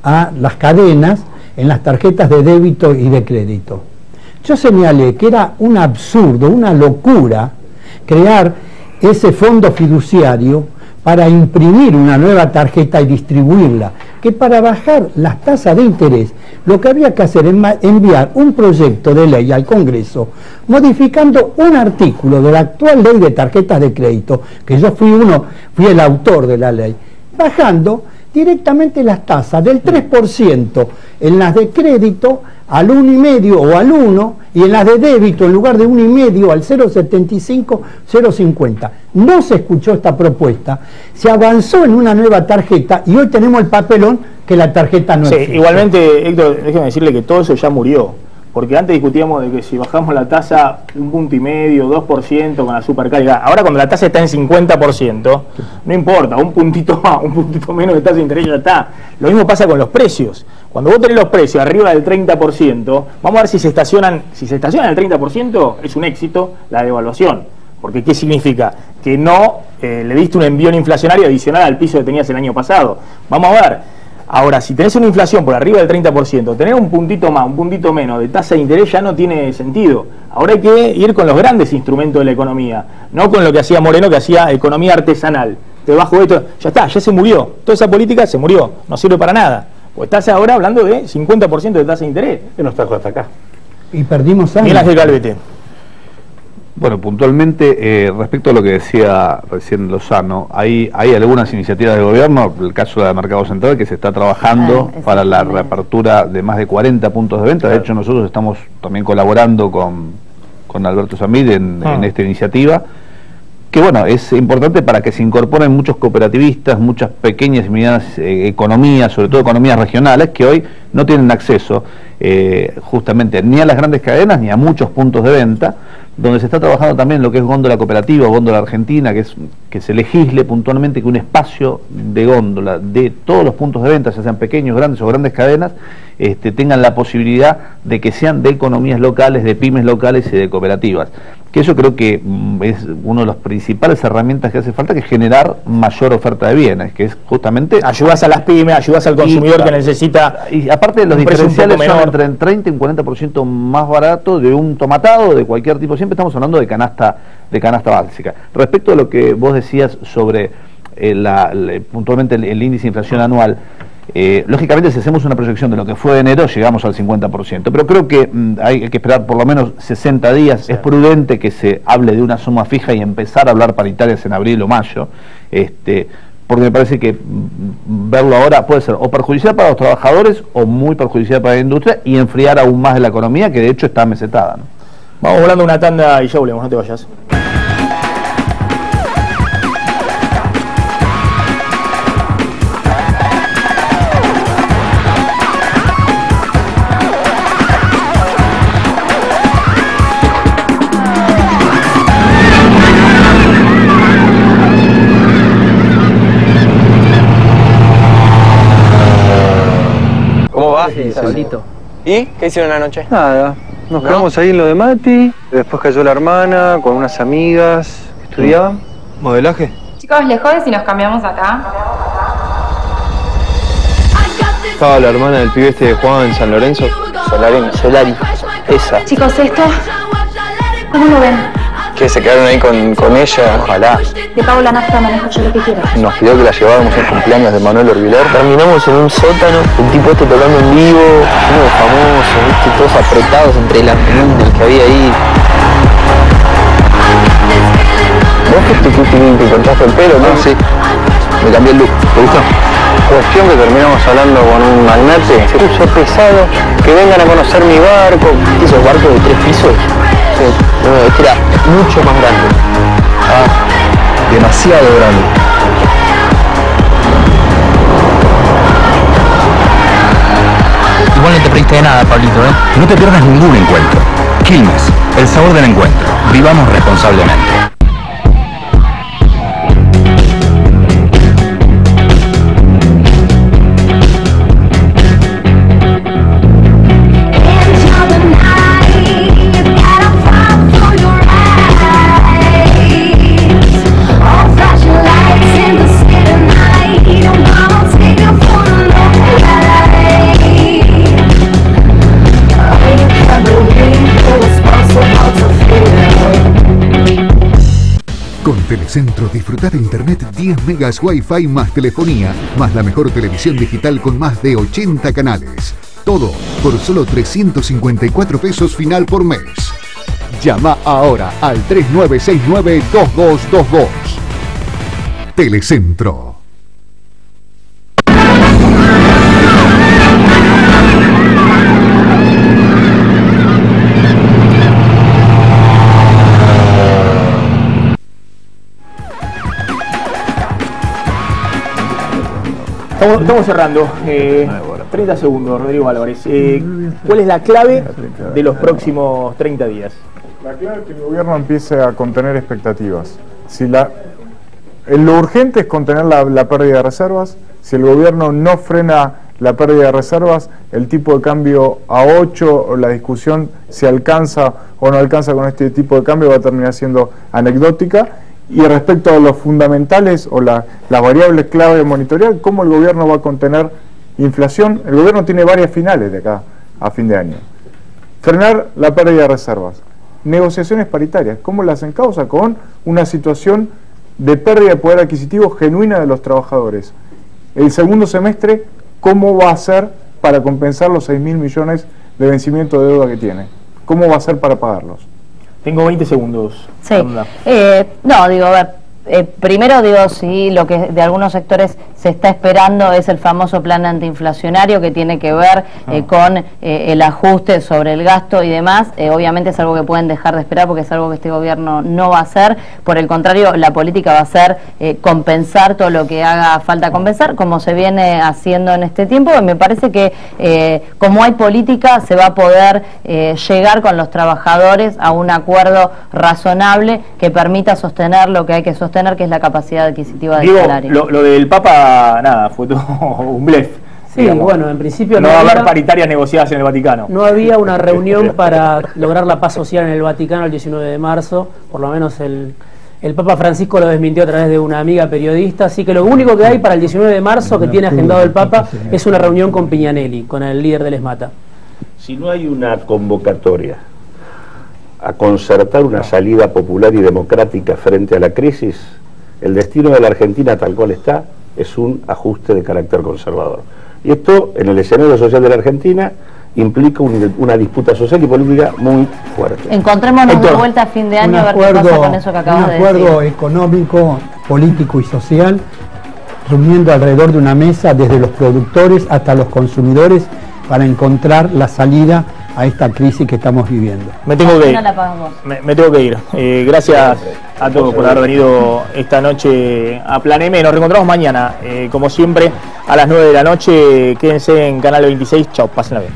a las cadenas en las tarjetas de débito y de crédito. Yo señalé que era un absurdo, una locura crear ese fondo fiduciario para imprimir una nueva tarjeta y distribuirla, que para bajar las tasas de interés lo que había que hacer es enviar un proyecto de ley al Congreso modificando un artículo de la actual ley de tarjetas de crédito, que yo fui el autor de la ley, bajando directamente las tasas del 3% en las de crédito al 1,5 o al 1, y en las de débito en lugar de 1,5 al 0,75, 0,50. No se escuchó esta propuesta, se avanzó en una nueva tarjeta y hoy tenemos el papelón que la tarjeta no existe. Igualmente, Héctor, déjeme decirle que todo eso ya murió. Porque antes discutíamos de que si bajamos la tasa 1,5%, 2% con la Supercar, ahora cuando la tasa está en 50%, no importa, un puntito más, un puntito menos de tasa de interés ya está. Lo mismo pasa con los precios. Cuando vos tenés los precios arriba del 30%, vamos a ver si se estacionan al 30%, es un éxito la devaluación. Porque ¿qué significa? Que no le diste un envión inflacionario adicional al piso que tenías el año pasado. Vamos a ver. Ahora, si tenés una inflación por arriba del 30%, tener un puntito más, un puntito menos de tasa de interés ya no tiene sentido. Ahora hay que ir con los grandes instrumentos de la economía, no con lo que hacía Moreno, que hacía economía artesanal. Te bajo esto, ya está, ya se murió. Toda esa política se murió, no sirve para nada. Pues estás ahora hablando de 50% de tasa de interés. ¿Qué nos trajo hasta acá? Y perdimos años. Miguel Ángel Calvete. Bueno, puntualmente, respecto a lo que decía recién Lozano, hay algunas iniciativas de gobierno, el caso del Mercado Central, que se está trabajando para la reapertura de más de 40 puntos de venta. De hecho, nosotros estamos también colaborando con Alberto Samid en esta iniciativa, que bueno, es importante para que se incorporen muchos cooperativistas, muchas pequeñas y medianas economías, sobre todo economías regionales, que hoy no tienen acceso justamente ni a las grandes cadenas ni a muchos puntos de venta, donde se está trabajando también lo que es góndola cooperativa o góndola argentina, que se legisle puntualmente que un espacio de góndola de todos los puntos de venta, ya sean pequeños, grandes o grandes cadenas, tengan la posibilidad de que sean de economías locales, de pymes locales y de cooperativas. Que eso creo que es una de las principales herramientas que hace falta, que es generar mayor oferta de bienes, que es justamente... Ayudas a las pymes, ayudas al consumidor que necesita... Y aparte de los diferenciales son entre el 30 y un 40% más barato de un tomatado, de cualquier tipo. Siempre estamos hablando de canasta básica. Respecto a lo que vos decías sobre puntualmente el índice de inflación anual, lógicamente si hacemos una proyección de lo que fue de enero llegamos al 50%, pero creo que hay que esperar por lo menos 60 días. Sí. Es prudente que se hable de una suma fija y empezar a hablar paritarias en abril o mayo, porque me parece que verlo ahora puede ser o perjudicial para los trabajadores o muy perjudicial para la industria y enfriar aún más de la economía, que de hecho está mesetada, ¿no? Vamos volando una tanda y ya volvemos, no te vayas. ¿Cómo va? Sí, solito. ¿Y qué hicieron anoche? Nada, nos quedamos ahí en lo de Mati, después cayó la hermana con unas amigas que estudiaban. ¿Modelaje? Chicos, ¿les jode si nos cambiamos acá? Estaba la hermana del pibe de Juan en San Lorenzo. Solari, esa. Chicos, ¿esto? ¿Cómo lo ven? Que se quedaron ahí con ella, ojalá. Le pago la nafta, manejo yo lo que quiera. Nos pidió que la lleváramos al cumpleaños de Manuel Orbiler. Terminamos en un sótano, el tipo tocando en vivo, uno famoso, ¿viste? Todos apretados entre las minas que había ahí. ¿Vos te cortaste el pelo, no? Sí, me cambié el look, ¿te gustó? Cuestión que terminamos hablando con un magnate, se puso pesado, que vengan a conocer mi barco. ¿Esos barcos de 3 pisos? Sí, no, este era mucho más grande. Demasiado grande. Igual no te perdiste de nada, Pablito, ¿eh? No te pierdas ningún encuentro. Quilmes, el sabor del encuentro. Vivamos responsablemente. Con Telecentro disfruta de internet 10 megas Wi-Fi más telefonía, más la mejor televisión digital con más de 80 canales. Todo por solo 354 pesos final por mes. Llama ahora al 3969-2222. Telecentro. Estamos cerrando. 30 segundos, Rodrigo Álvarez. ¿Cuál es la clave de los próximos 30 días? La clave es que el gobierno empiece a contener expectativas. Lo urgente es contener la pérdida de reservas. Si el gobierno no frena la pérdida de reservas, el tipo de cambio a 8, o la discusión si alcanza o no alcanza con este tipo de cambio va a terminar siendo anecdótica. Y respecto a los fundamentales o las variables clave de monitorear, cómo el gobierno va a contener Inflación, el gobierno tiene varias finales de acá a fin de año. Frenar la pérdida de reservas. Negociaciones paritarias, ¿cómo las encausa? Con una situación de pérdida de poder adquisitivo genuina de los trabajadores. El segundo semestre, ¿cómo va a ser para compensar los 6.000 millones de vencimiento de deuda que tiene? ¿Cómo va a ser para pagarlos? Tengo 20 segundos. Sí. No, digo, a ver, primero digo, sí, lo que de algunos sectores se está esperando es el famoso plan antiinflacionario que tiene que ver con el ajuste sobre el gasto y demás. Obviamente es algo que pueden dejar de esperar porque es algo que este gobierno no va a hacer. Por el contrario, la política va a ser compensar todo lo que haga falta compensar, como se viene haciendo en este tiempo. Y me parece que como hay política, se va a poder llegar con los trabajadores a un acuerdo razonable que permita sostener lo que hay que sostener, que es la capacidad adquisitiva del salario. Lo del Papa, nada, fue todo un blef. Sí, digamos. Bueno, en principio no va a haber paritarias negociadas en el Vaticano. No había una reunión para lograr la paz social en el Vaticano el 19 de marzo, por lo menos el Papa Francisco lo desmintió a través de una amiga periodista, así que lo único que hay para el 19 de marzo que tiene agendado el Papa es una reunión con Piñanelli, con el líder del ESMATA. Si no hay una convocatoria a concertar una salida popular y democrática frente a la crisis, el destino de la Argentina tal cual está es un ajuste de carácter conservador. Y esto, en el escenario social de la Argentina, implica una disputa social y política muy fuerte. Encontrémonos de vuelta a fin de año a ver qué pasa con eso que acabas de decir. Un acuerdo económico, político y social, reuniendo alrededor de una mesa desde los productores hasta los consumidores para encontrar la salida a esta crisis que estamos viviendo. Me tengo que ir. Me tengo que ir. Gracias a todos por haber venido esta noche a Plan M. Nos reencontramos mañana, como siempre, a las 9 de la noche. Quédense en Canal 26. Chau, pásenla bien.